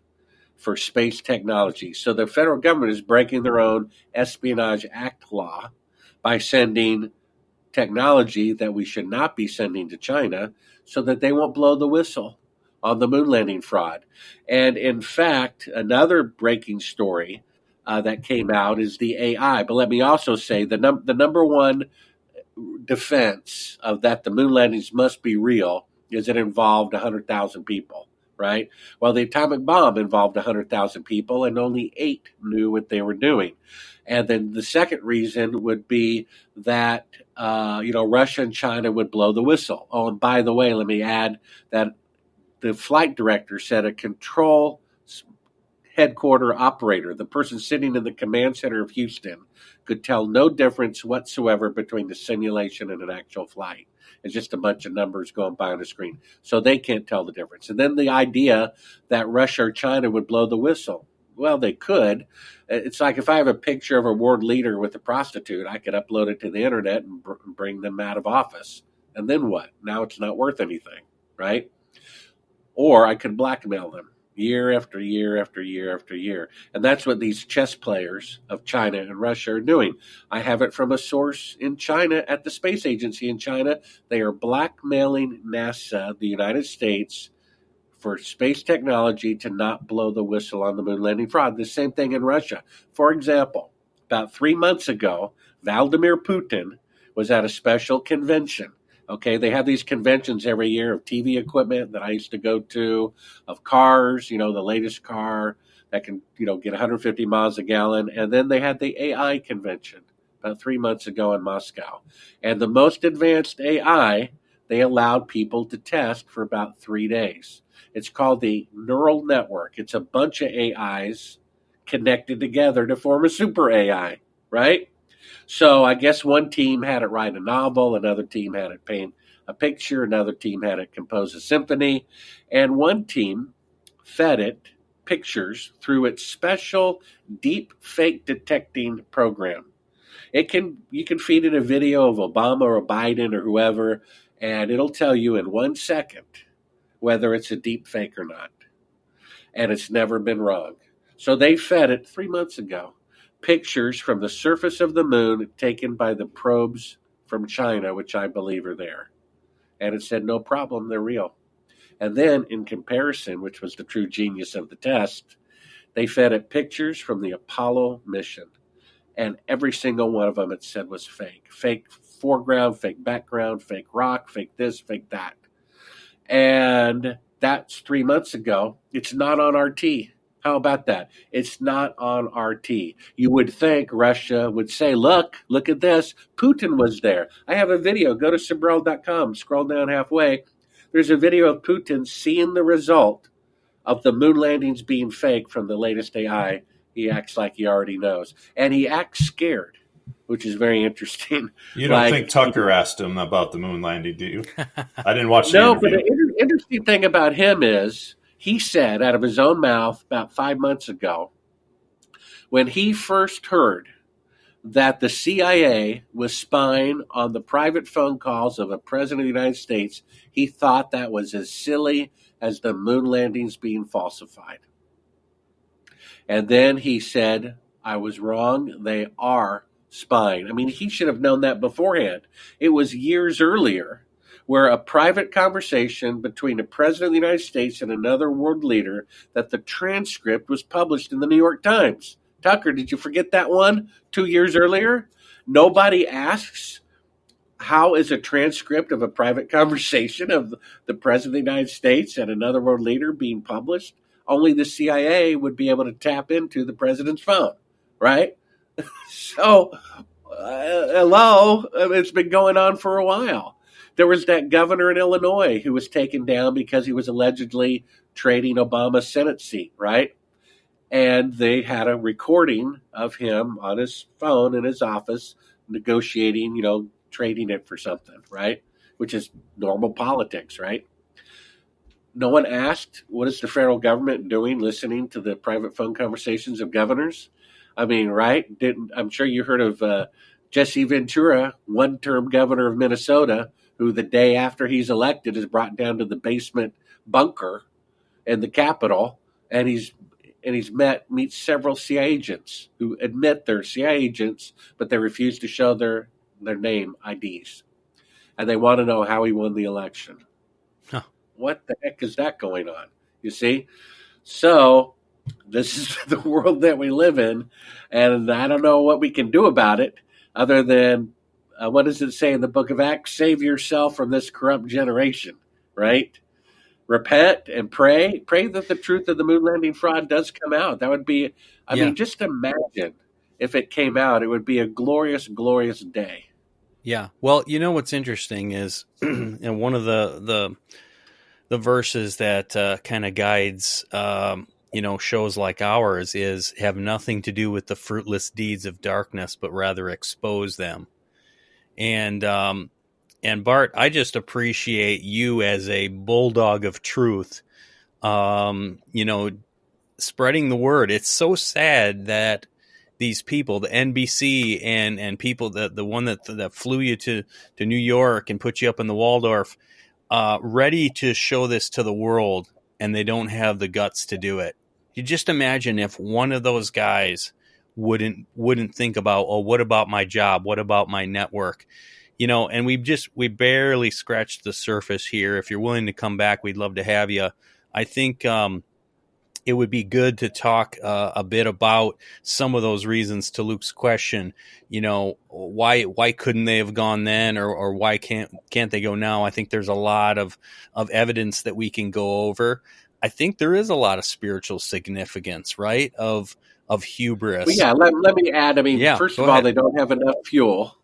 for space technology. So the federal government is breaking their own Espionage Act law by sending technology that we should not be sending to China so that they won't blow the whistle on the moon landing fraud. And in fact, another breaking story that came out is the AI. But let me also say the number one defense of that the moon landings must be real is it involved 100,000 people, right? Well, the atomic bomb involved 100,000 people, and only 8 knew what they were doing. And then the second reason would be that Russia and China would blow the whistle. Oh, and by the way, let me add that the flight director said a control headquarter operator, the person sitting in the command center of Houston, could tell no difference whatsoever between the simulation and an actual flight. It's just a bunch of numbers going by on a screen. So they can't tell the difference. And then the idea that Russia or China would blow the whistle. Well, they could. It's like if I have a picture of a world leader with a prostitute, I could upload it to the internet and bring them out of office. And then what? Now it's not worth anything, right? Or I could blackmail them year after year after year after year. And that's what these chess players of China and Russia are doing. I have it from a source in China at the space agency in China. They are blackmailing NASA, the United States, for space technology to not blow the whistle on the moon landing fraud. The same thing in Russia. For example, about 3 months ago, Vladimir Putin was at a special convention. Okay, they have these conventions every year of TV equipment that I used to go to, of cars, the latest car that can, get 150 miles a gallon. And then they had the AI convention about 3 months ago in Moscow. And the most advanced AI, they allowed people to test for about 3 days. It's called the neural network. It's a bunch of AIs connected together to form a super AI, right? So I guess one team had it write a novel, another team had it paint a picture, another team had it compose a symphony, and one team fed it pictures through its special deep fake detecting program. You can feed it a video of Obama or Biden or whoever, and it'll tell you in 1 second whether it's a deep fake or not. And it's never been wrong. So they fed it 3 months ago pictures from the surface of the moon taken by the probes from China, which I believe are there. And it said, no problem, they're real. And then in comparison, which was the true genius of the test, they fed it pictures from the Apollo mission. And every single one of them it said was fake. Fake foreground, fake background, fake rock, fake this, fake that. And that's 3 months ago. It's not on RT. How about that? It's not on RT. You would think Russia would say, look at this. Putin was there. I have a video. Go to Sibrel.com. Scroll down halfway. There's a video of Putin seeing the result of the moon landings being fake from the latest AI. He acts like he already knows. And he acts scared, which is very interesting. You don't think Tucker asked him about the moon landing, do you? I didn't watch the No, interview. but the interesting thing about him is he said out of his own mouth about 5 months ago, when he first heard that the CIA was spying on the private phone calls of a president of the United States, he thought that was as silly as the moon landings being falsified. And then he said, I was wrong. They are spying. I mean, he should have known that beforehand. It was years earlier where a private conversation between a president of the United States and another world leader, that the transcript was published in the New York Times. Tucker, did you forget that one 2 years earlier? Nobody asks, how is a transcript of a private conversation of the president of the United States and another world leader being published? Only the CIA would be able to tap into the president's phone, right? So, hello, it's been going on for a while. There was that governor in Illinois who was taken down because he was allegedly trading Obama's Senate seat, right? And they had a recording of him on his phone in his office negotiating, trading it for something, right? Which is normal politics, right? No one asked, what is the federal government doing listening to the private phone conversations of governors? I mean, right? I'm sure you heard of Jesse Ventura, one-term governor of Minnesota, who the day after he's elected is brought down to the basement bunker in the Capitol, and he's meets several CIA agents who admit they're CIA agents, but they refuse to show their name IDs, and they want to know how he won the election. Huh. What the heck is that going on? You see, so this is the world that we live in, and I don't know what we can do about it other than. What does it say in the book of Acts? Save yourself from this corrupt generation, right? Repent and pray. Pray that the truth of the moon landing fraud does come out. That would be, I mean, just imagine if it came out. It would be a glorious, glorious day. Yeah. Well, what's interesting is, and one of the verses that kind of guides, shows like ours is have nothing to do with the fruitless deeds of darkness, but rather expose them. And Bart, I just appreciate you as a bulldog of truth, spreading the word. It's so sad that these people, the NBC and people, the one that flew you to New York and put you up in the Waldorf, ready to show this to the world, and they don't have the guts to do it. You just imagine if one of those guys wouldn't think about, oh, what about my job? What about my network? And we barely scratched the surface here. If you're willing to come back, we'd love to have you. I think it would be good to talk a bit about some of those reasons to Luke's question. Why couldn't they have gone then, or why can't they go now? I think there's a lot of evidence that we can go over. I think there is a lot of spiritual significance, right? Of hubris. Well, yeah, let me add. I mean, first of all, ahead. they don't have enough fuel.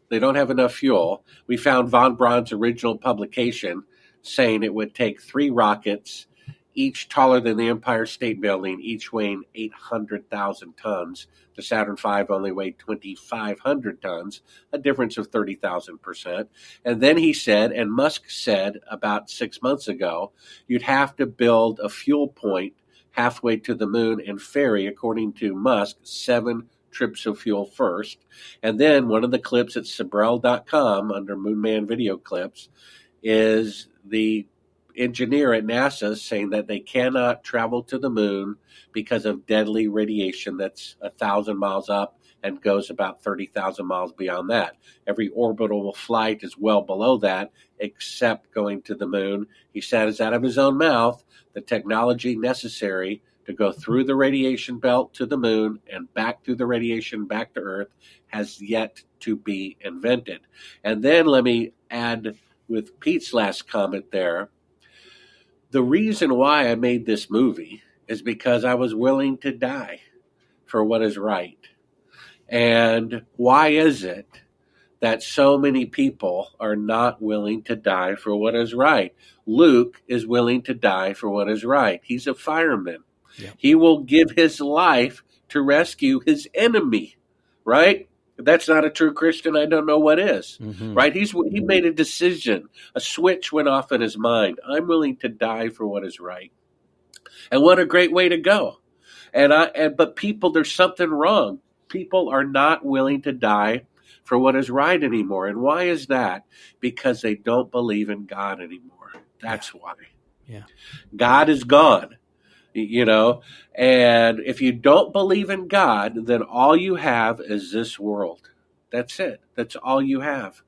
We found von Braun's original publication saying it would take 3 rockets, each taller than the Empire State Building, each weighing 800,000 tons. The Saturn V only weighed 2,500 tons, a difference of 30,000%. And then he said, and Musk said about 6 months ago, you'd have to build a fuel point halfway to the moon and ferry, according to Musk, 7 trips of fuel first. And then one of the clips at Sibrel.com under Moonman video clips is the engineer at NASA saying that they cannot travel to the moon because of deadly radiation that's 1,000 miles up and goes about 30,000 miles beyond that. Every orbital flight is well below that, except going to the moon. He says out of his own mouth, the technology necessary to go through the radiation belt to the moon and back through the radiation back to Earth has yet to be invented. And then let me add with Pete's last comment there, the reason why I made this movie is because I was willing to die for what is right. And why is it that so many people are not willing to die for what is right? Luke is willing to die for what is right. He's a fireman. Yeah. He will give his life to rescue his enemy, right? If that's not a true Christian, I don't know what is, right? He made a decision. A switch went off in his mind. I'm willing to die for what is right. And what a great way to go. But people, there's something wrong. People are not willing to die for what is right anymore. And why is that? Because they don't believe in God anymore. That's why. Yeah. God is gone. And if you don't believe in God, then all you have is this world. That's it. That's all you have.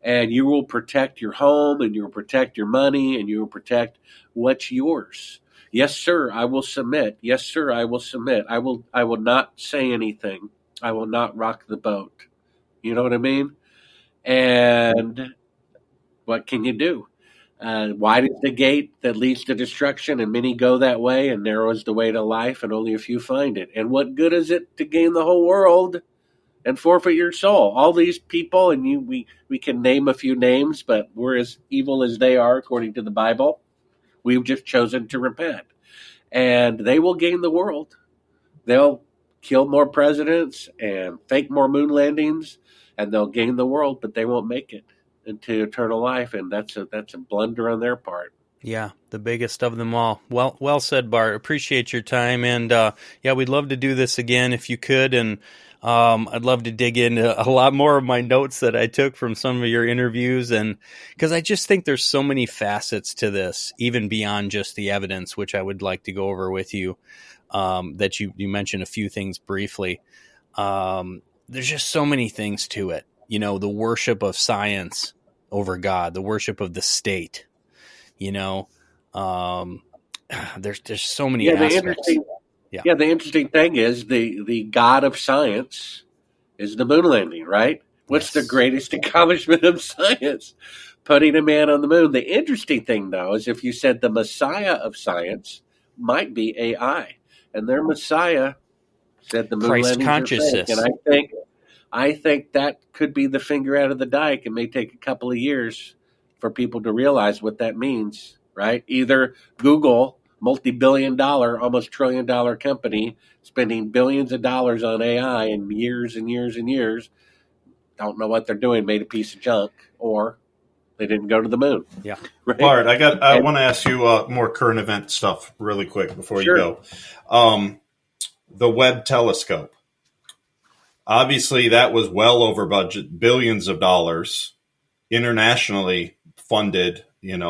And you will protect your home, and you will protect your money, and you will protect what's yours. Yes, sir, I will submit. Yes, sir, I will submit. I will not say anything. I will not rock the boat. You know what I mean? And what can you do? Wide is the gate that leads to destruction, and many go that way, and narrow is the way to life, and only a few find it. And what good is it to gain the whole world and forfeit your soul? All these people, and we can name a few names, but we're as evil as they are, according to the Bible. We've just chosen to repent. And they will gain the world. They'll kill more presidents and fake more moon landings, and they'll gain the world, but they won't make it into eternal life, and that's a blunder on their part. Yeah, the biggest of them all. Well said, Bart. Appreciate your time, and we'd love to do this again if you could, and I'd love to dig into a lot more of my notes that I took from some of your interviews, and because I just think there's so many facets to this, even beyond just the evidence, which I would like to go over with you. That you mentioned a few things briefly. There's just so many things to it. The worship of science over God, the worship of the state. There's so many aspects. The interesting thing is the God of science is the moon landing, right? What's the greatest accomplishment of science? Putting a man on the moon. The interesting thing, though, is if you said the Messiah of science might be AI, and their Messiah said the moon Christ landings consciousness. are fake. And I think that could be the finger out of the dike. It may take a couple of years for people to realize what that means, right? Either Google, multi-billion-dollar, almost trillion-dollar company, spending billions of dollars on AI in years and years and years, don't know what they're doing, made a piece of junk, or they didn't go to the moon. Yeah. Right? Bart, I want to ask you more current event stuff really quick before you go. The Webb telescope. Obviously, that was well over budget, billions of dollars, internationally funded,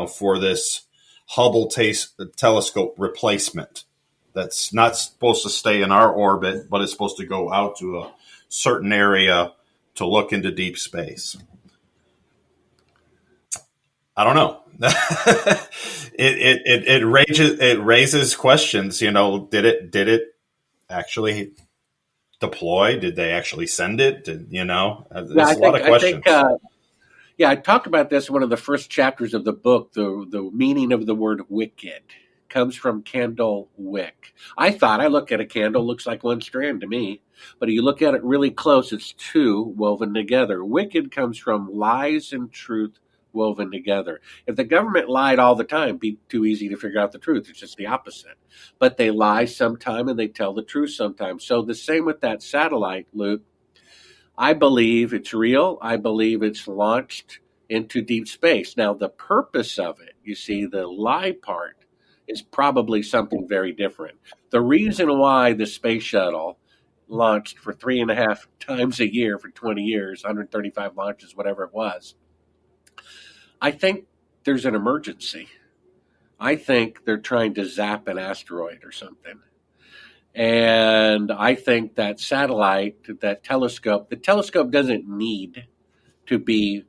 for this Hubble telescope replacement that's not supposed to stay in our orbit, but it's supposed to go out to a certain area to look into deep space. I don't know. It raises questions. You know, did it actually deploy? Did they actually send it? There's a lot of questions. I talk about this in one of the first chapters of the book. The meaning of the word wicked comes from candle wick. I look at a candle, looks like one strand to me, but if you look at it really close, it's two woven together. Wicked comes from lies and truth woven together. If the government lied all the time, it'd be too easy to figure out the truth. It's just the opposite. But they lie sometime and they tell the truth sometimes. So the same with that satellite, Luke. I believe it's real. I believe it's launched into deep space. Now, the purpose of it, you see, the lie part is probably something very different. The reason why the space shuttle launched for 3.5 times a year for 20 years, 135 launches, whatever it was, I think there's an emergency. I think they're trying to zap an asteroid or something. And I think that satellite, that telescope, the telescope doesn't need to be,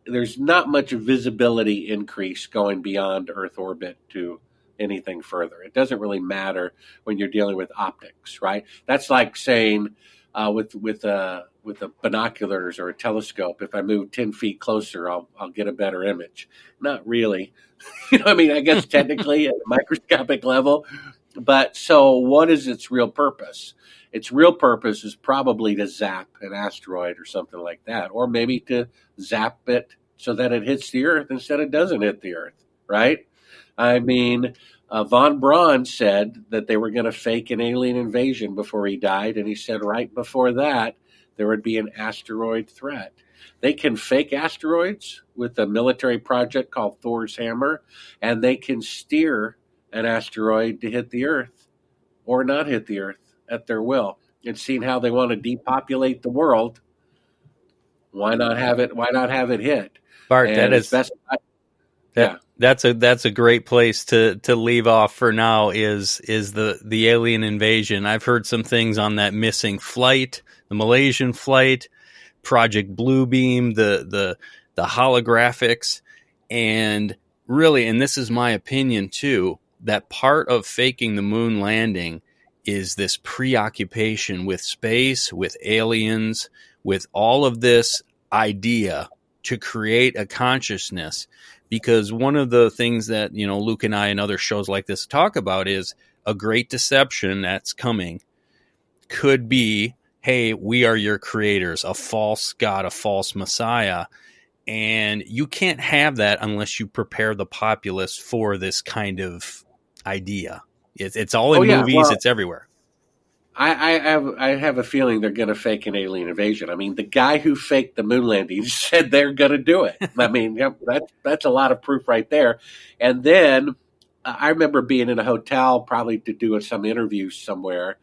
there's not much visibility increase going beyond Earth orbit to anything further. It doesn't really matter when you're dealing with optics, right? That's like saying with the binoculars or a telescope, if I move 10 feet closer, I'll get a better image. Not really. I guess technically at a microscopic level. But so what is its real purpose? Its real purpose is probably to zap an asteroid or something like that, or maybe to zap it so that it hits the Earth instead it doesn't hit the Earth, right? Von Braun said that they were going to fake an alien invasion before he died, and he said right before that there would be an asteroid threat. They can fake asteroids with a military project called Thor's Hammer, and they can steer an asteroid to hit the Earth or not hit the Earth at their will. And seeing how they want to depopulate the world, why not have it hit? Bart, that's a great place to leave off for now. Is the alien invasion? I've heard some things on that missing flight, the Malaysian flight, Project Bluebeam, the holographics, and really, and this is my opinion too, that part of faking the moon landing is this preoccupation with space, with aliens, with all of this idea to create a consciousness. Because one of the things that, Luke and I and other shows like this talk about is a great deception that's coming could be, hey, we are your creators, a false God, a false Messiah. And you can't have that unless you prepare the populace for this kind of idea. It's all in movies. Well, it's everywhere. I have a feeling they're going to fake an alien invasion. The guy who faked the moon landing said they're going to do it. That's a lot of proof right there. And then I remember being in a hotel, probably to do some interviews somewhere,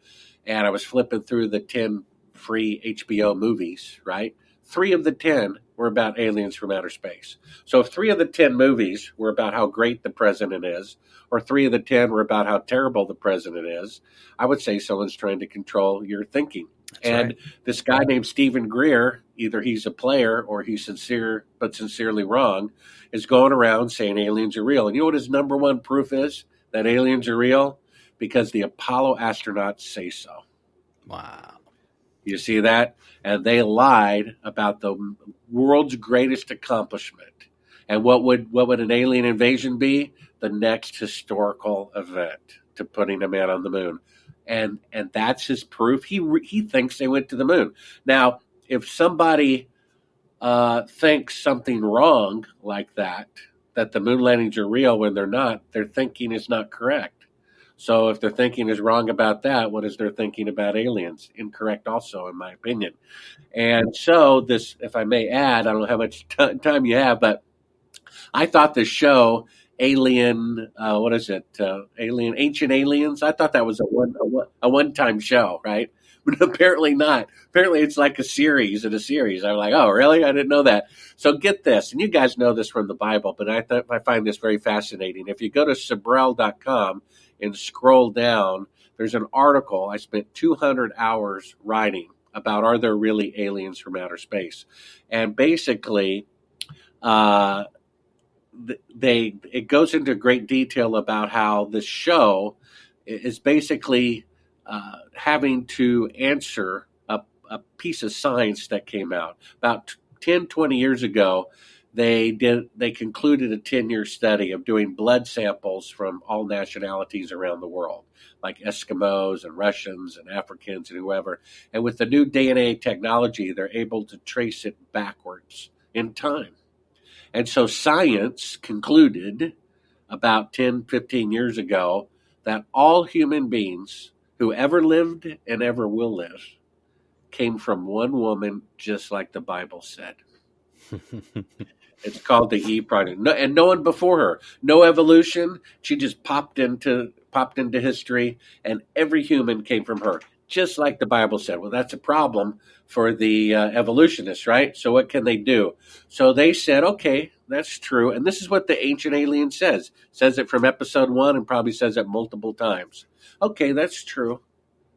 and I was flipping through the 10 free HBO movies, right? 3 of the 10 were about aliens from outer space. So if 3 of the 10 movies were about how great the president is, or 3 of the 10 were about how terrible the president is, I would say someone's trying to control your thinking. That's and right. This guy named Stephen Greer, either he's a player or he's sincere but sincerely wrong, is going around saying aliens are real. And you know what his number one proof is that aliens are real? Because the Apollo astronauts say so. Wow. You see that? And they lied about the world's greatest accomplishment. And what would an alien invasion be? The next historical event to putting a man on the moon. And that's his proof. He thinks they went to the moon. Now, if somebody thinks something wrong like that the moon landings are real when they're not, their thinking is not correct. So if their thinking is wrong about that, what is their thinking about aliens? Incorrect also, in my opinion. And so this, if I may add, I don't know how much time you have, but I thought the show Alien, Alien, Ancient Aliens, I thought that was a one-time show, right? But apparently not. Apparently it's like a series in a series. I'm like, oh, really? I didn't know that. So get this, and you guys know this from the Bible, but I find this very fascinating. If you go to Sibrel.com and scroll down, there's an article I spent 200 hours writing about, are there really aliens from outer space? And basically, it goes into great detail about how this show is basically having to answer a piece of science that came out about 10, 20 years ago. They concluded a 10-year study of doing blood samples from all nationalities around the world, like Eskimos and Russians and Africans and whoever. And with the new DNA technology, they're able to trace it backwards in time. And so science concluded about 10, 15 years ago that all human beings who ever lived and ever will live came from one woman, just like the Bible said. It's called the Eve Project. And no one before her. No evolution. She just popped into history, and every human came from her, just like the Bible said. Well, that's a problem for the evolutionists, right? So what can they do? So they said, okay, that's true. And this is what the Ancient Alien says. Says it from episode 1 and probably says it multiple times. Okay, that's true.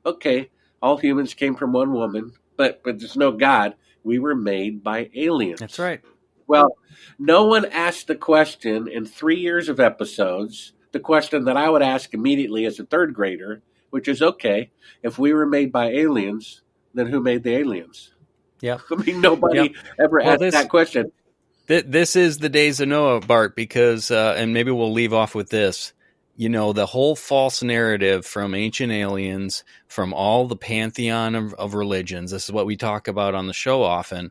Okay, all humans came from one woman, but there's no God. We were made by aliens. That's right. Well, no one asked the question in 3 years of episodes, the question that I would ask immediately as a third grader, which is, okay, if we were made by aliens, then who made the aliens? Yeah. I mean, nobody ever asked that question. This is the days of Noah, Bart, because, and maybe we'll leave off with this, the whole false narrative from ancient aliens, from all the pantheon of religions, this is what we talk about on the show often,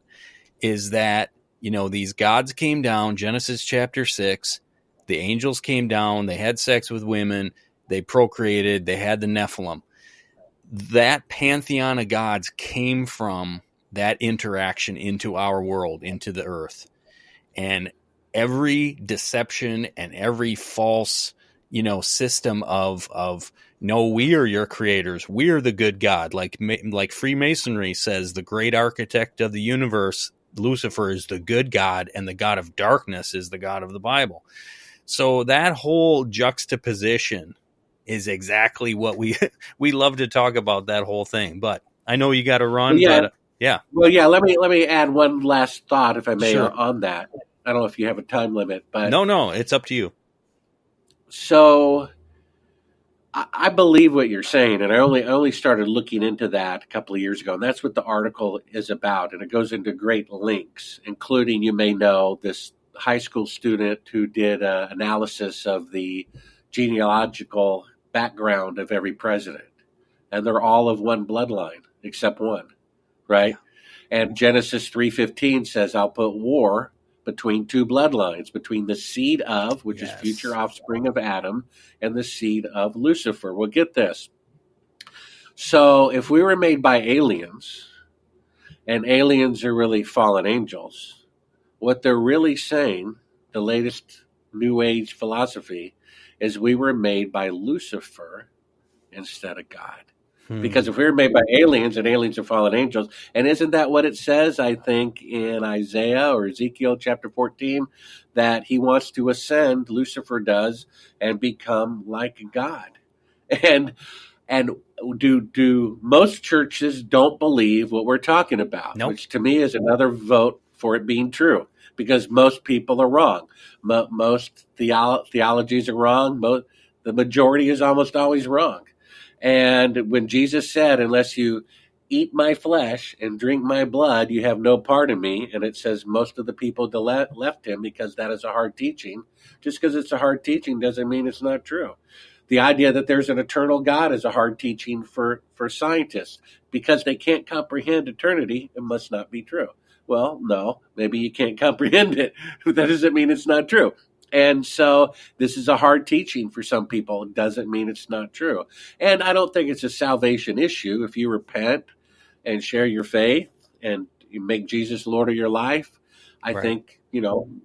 is that these gods came down, Genesis chapter 6, the angels came down, they had sex with women, they procreated, they had the Nephilim. That pantheon of gods came from that interaction into our world, into the earth. And every deception and every false, system of no, we are your creators, we are the good God, like Freemasonry says, the great architect of the universe, Lucifer, is the good God, and the God of darkness is the God of the Bible. So that whole juxtaposition is exactly what we love to talk about, that whole thing. But I know you got to run. But yeah. Well, yeah. Let me add one last thought, if I may, Sure. on that. I don't know if you have a time limit, but no, it's up to you. So I believe what you're saying, and I only started looking into that a couple of years ago, and that's what the article is about, and it goes into great links, including, you may know, this high school student who did an analysis of the genealogical background of every president, and they're all of one bloodline except one, right? Yeah. And Genesis 3:15 says, "I'll put war between two bloodlines, between the seed of," which is future offspring of Adam, and the seed of Lucifer. Well, get this. So if we were made by aliens, and aliens are really fallen angels, what they're really saying, the latest New Age philosophy, is we were made by Lucifer instead of God. Because if we were made by aliens, and aliens are fallen angels, and isn't that what it says, I think, in Isaiah or Ezekiel chapter 14, that he wants to ascend, Lucifer does, and become like God. And do most churches don't believe what we're talking about, Nope. Which to me is another vote for it being true, because most people are wrong. Most theologies are wrong. The majority is almost always wrong. And when Jesus said, "Unless you eat my flesh and drink my blood, you have no part in me," and it says most of the people left him because that is a hard teaching. Just because it's a hard teaching doesn't mean it's not true. The idea that there's an eternal God is a hard teaching for scientists. Because they can't comprehend eternity, it must not be true. Well, no, maybe you can't comprehend it. That doesn't mean it's not true. And so this is a hard teaching for some people. It doesn't mean it's not true. And I don't think it's a salvation issue. If you repent and share your faith and you make Jesus Lord of your life, I think,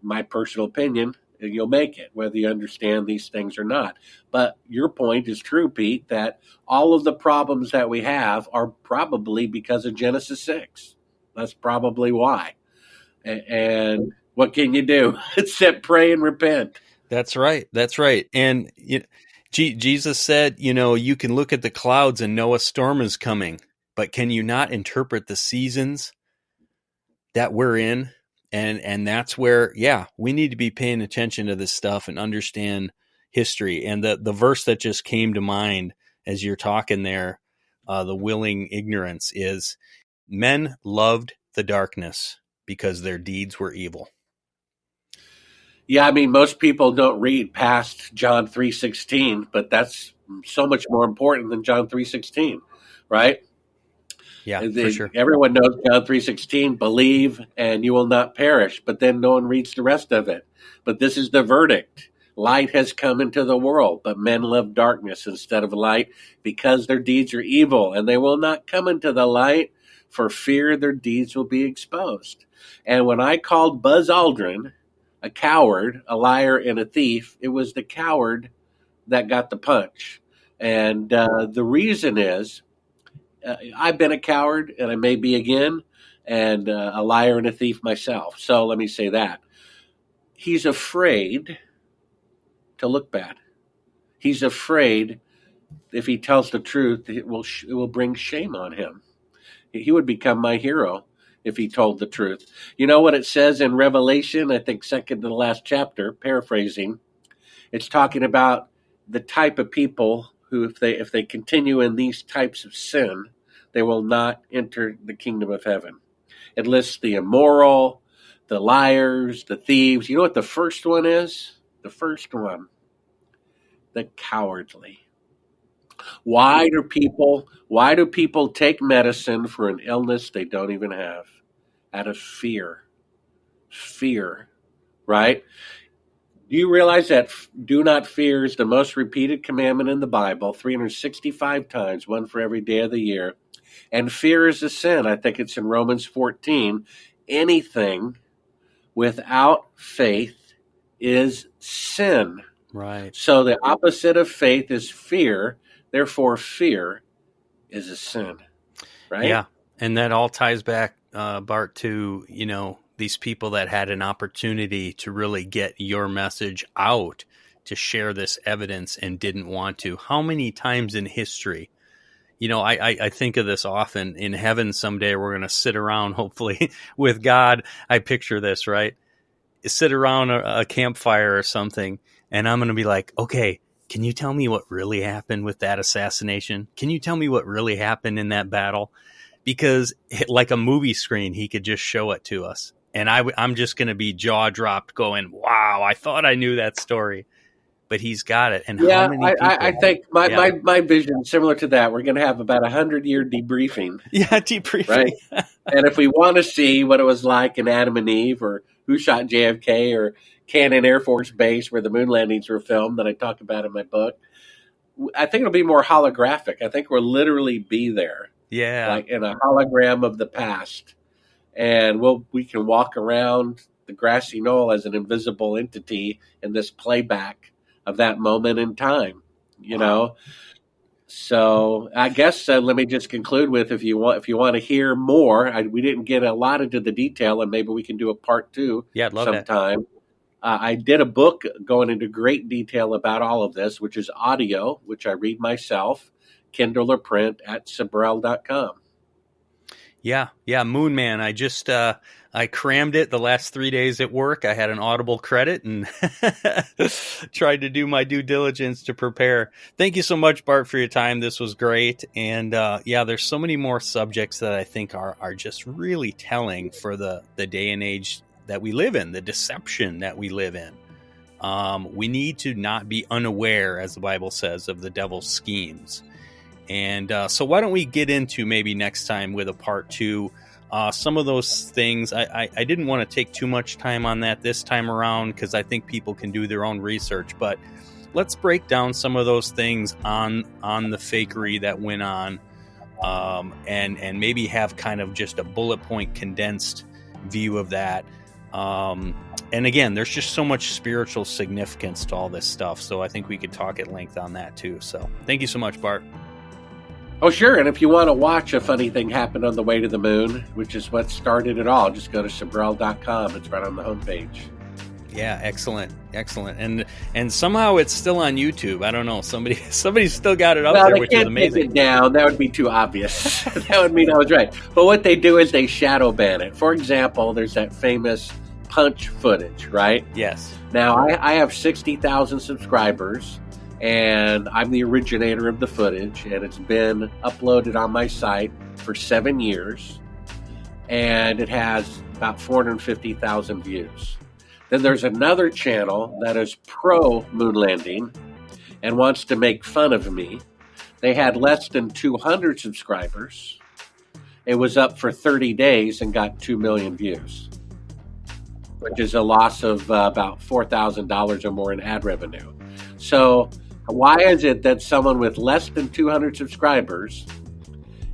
my personal opinion, you'll make it, whether you understand these things or not. But your point is true, Pete, that all of the problems that we have are probably because of Genesis 6. That's probably why. And what can you do except pray and repent? That's right. And Jesus said, you can look at the clouds and know a storm is coming, but can you not interpret the seasons that we're in? And that's where, we need to be paying attention to this stuff and understand history. And the verse that just came to mind as you're talking there, the willing ignorance, is men loved the darkness because their deeds were evil. Yeah, I mean, most people don't read past John 3:16, but that's so much more important than John 3:16, right? Yeah, for sure. Everyone knows John 3:16, believe and you will not perish, but then no one reads the rest of it. But this is the verdict. Light has come into the world, but men love darkness instead of light because their deeds are evil, and they will not come into the light for fear their deeds will be exposed. And when I called Buzz Aldrin a coward, a liar, and a thief, it was the coward that got the punch. And the reason is, I've been a coward, and I may be again, and a liar and a thief myself. So let me say that. He's afraid to look bad. He's afraid if he tells the truth, it will bring shame on him. He would become my hero if he told the truth. You know what it says in Revelation, I think second to the last chapter, paraphrasing, it's talking about the type of people who, if they continue in these types of sin, they will not enter the kingdom of heaven. It lists the immoral, the liars, the thieves. You know what the first one is? The first one, the cowardly. Why do people take medicine for an illness they don't even have? Out of fear. Fear, right? Do you realize that do not fear is the most repeated commandment in the Bible, 365 times, one for every day of the year? And fear is a sin. I think it's in Romans 14. Anything without faith is sin. Right. So the opposite of faith is fear. Therefore, fear is a sin. Right? Yeah. And that all ties back, Bart, to, these people that had an opportunity to really get your message out, to share this evidence and didn't want to. How many times in history, I think of this often. In heaven someday, we're going to sit around, hopefully, with God. I picture this, right? Sit around a campfire or something, and I'm going to be like, okay, can you tell me what really happened with that assassination? Can you tell me what really happened in that battle? Because like a movie screen, he could just show it to us. And I'm just going to be jaw dropped going, wow, I thought I knew that story. But he's got it. And yeah, how many people? I think my vision is similar to that. We're going to have about 100-year debriefing. Yeah, debriefing. Right? And if we want to see what it was like in Adam and Eve, or who shot JFK, or Cannon Air Force Base where the moon landings were filmed that I talk about in my book, I think it'll be more holographic. I think we'll literally be there. Yeah. Like in a hologram of the past. And we can walk around the grassy knoll as an invisible entity in this playback of that moment in time, know. So I guess let me just conclude with, if you want to hear more, we didn't get a lot into the detail, and maybe we can do a part 2 I'd love sometime. I did a book going into great detail about all of this, which is audio, which I read myself, Kindle or print, at Sibrel.com. Yeah, Moon Man. I just I crammed it the last 3 days at work. I had an Audible credit and tried to do my due diligence to prepare. Thank you so much, Bart, for your time. This was great. And there's so many more subjects that I think are just really telling for the day and age that we live in, the deception that we live in. We need to not be unaware, as the Bible says, of the devil's schemes. And so why don't we get into maybe next time with a part 2, some of those things. I didn't want to take too much time on that this time around because I think people can do their own research. But let's break down some of those things on the fakery that went on, and maybe have kind of just a bullet point condensed view of that. And again, there's just so much spiritual significance to all this stuff. So I think we could talk at length on that too. So thank you so much, Bart. Oh, sure. And if you want to watch a funny thing happen on the way to the moon, which is what started it all, just go to Sibrel.com. It's right on the homepage. Yeah, excellent, and somehow it's still on YouTube. I don't know. Somebody's still got it up there, they which is can't amazing. take it down. That would be too obvious. That would mean I was right. But what they do is they shadow ban it. For example, there's that famous punch footage, right? Yes. Now I have 60,000 subscribers, and I'm the originator of the footage, and it's been uploaded on my site for 7 years, and it has about 450,000 views. Then there's another channel that is pro moon landing and wants to make fun of me. They had less than 200 subscribers. It was up for 30 days and got 2 million views, which is a loss of about $4,000 or more in ad revenue. So why is it that someone with less than 200 subscribers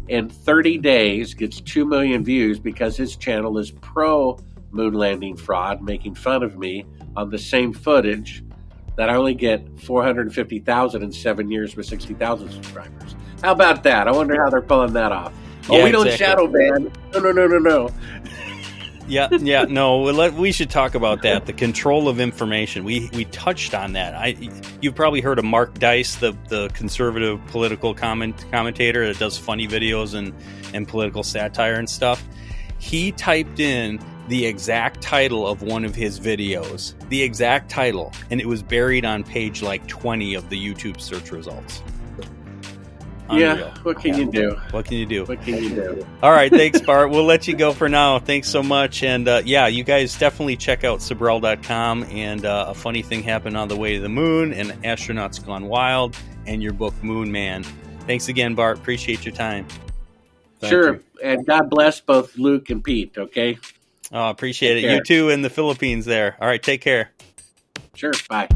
in 30 days gets 2 million views because his channel is pro moon landing fraud, making fun of me on the same footage that I only get 450,000 in 7 years with 60,000 subscribers? How about that? I wonder how they're pulling that off. Yeah, we don't exactly. shadow ban. No. Yeah, no. We should talk about that. The control of information. We touched on that. You've probably heard of Mark Dice, the conservative political commentator that does funny videos and political satire and stuff. He typed in the exact title of one of his videos, the exact title, and it was buried on page like 20 of the YouTube search results. Unreal. Yeah, what can you do? What can you do? What can you do? All right, thanks, Bart. We'll let you go for now. Thanks so much. And you guys definitely check out Sibrel.com. And a funny thing happened on the way to the moon, and astronauts gone wild, and your book Moon Man. Thanks again, Bart. Appreciate your time. Sure. And God bless both Luke and Pete, okay? Oh, appreciate it. Take care. You too in the Philippines there. All right, take care. Sure. Bye.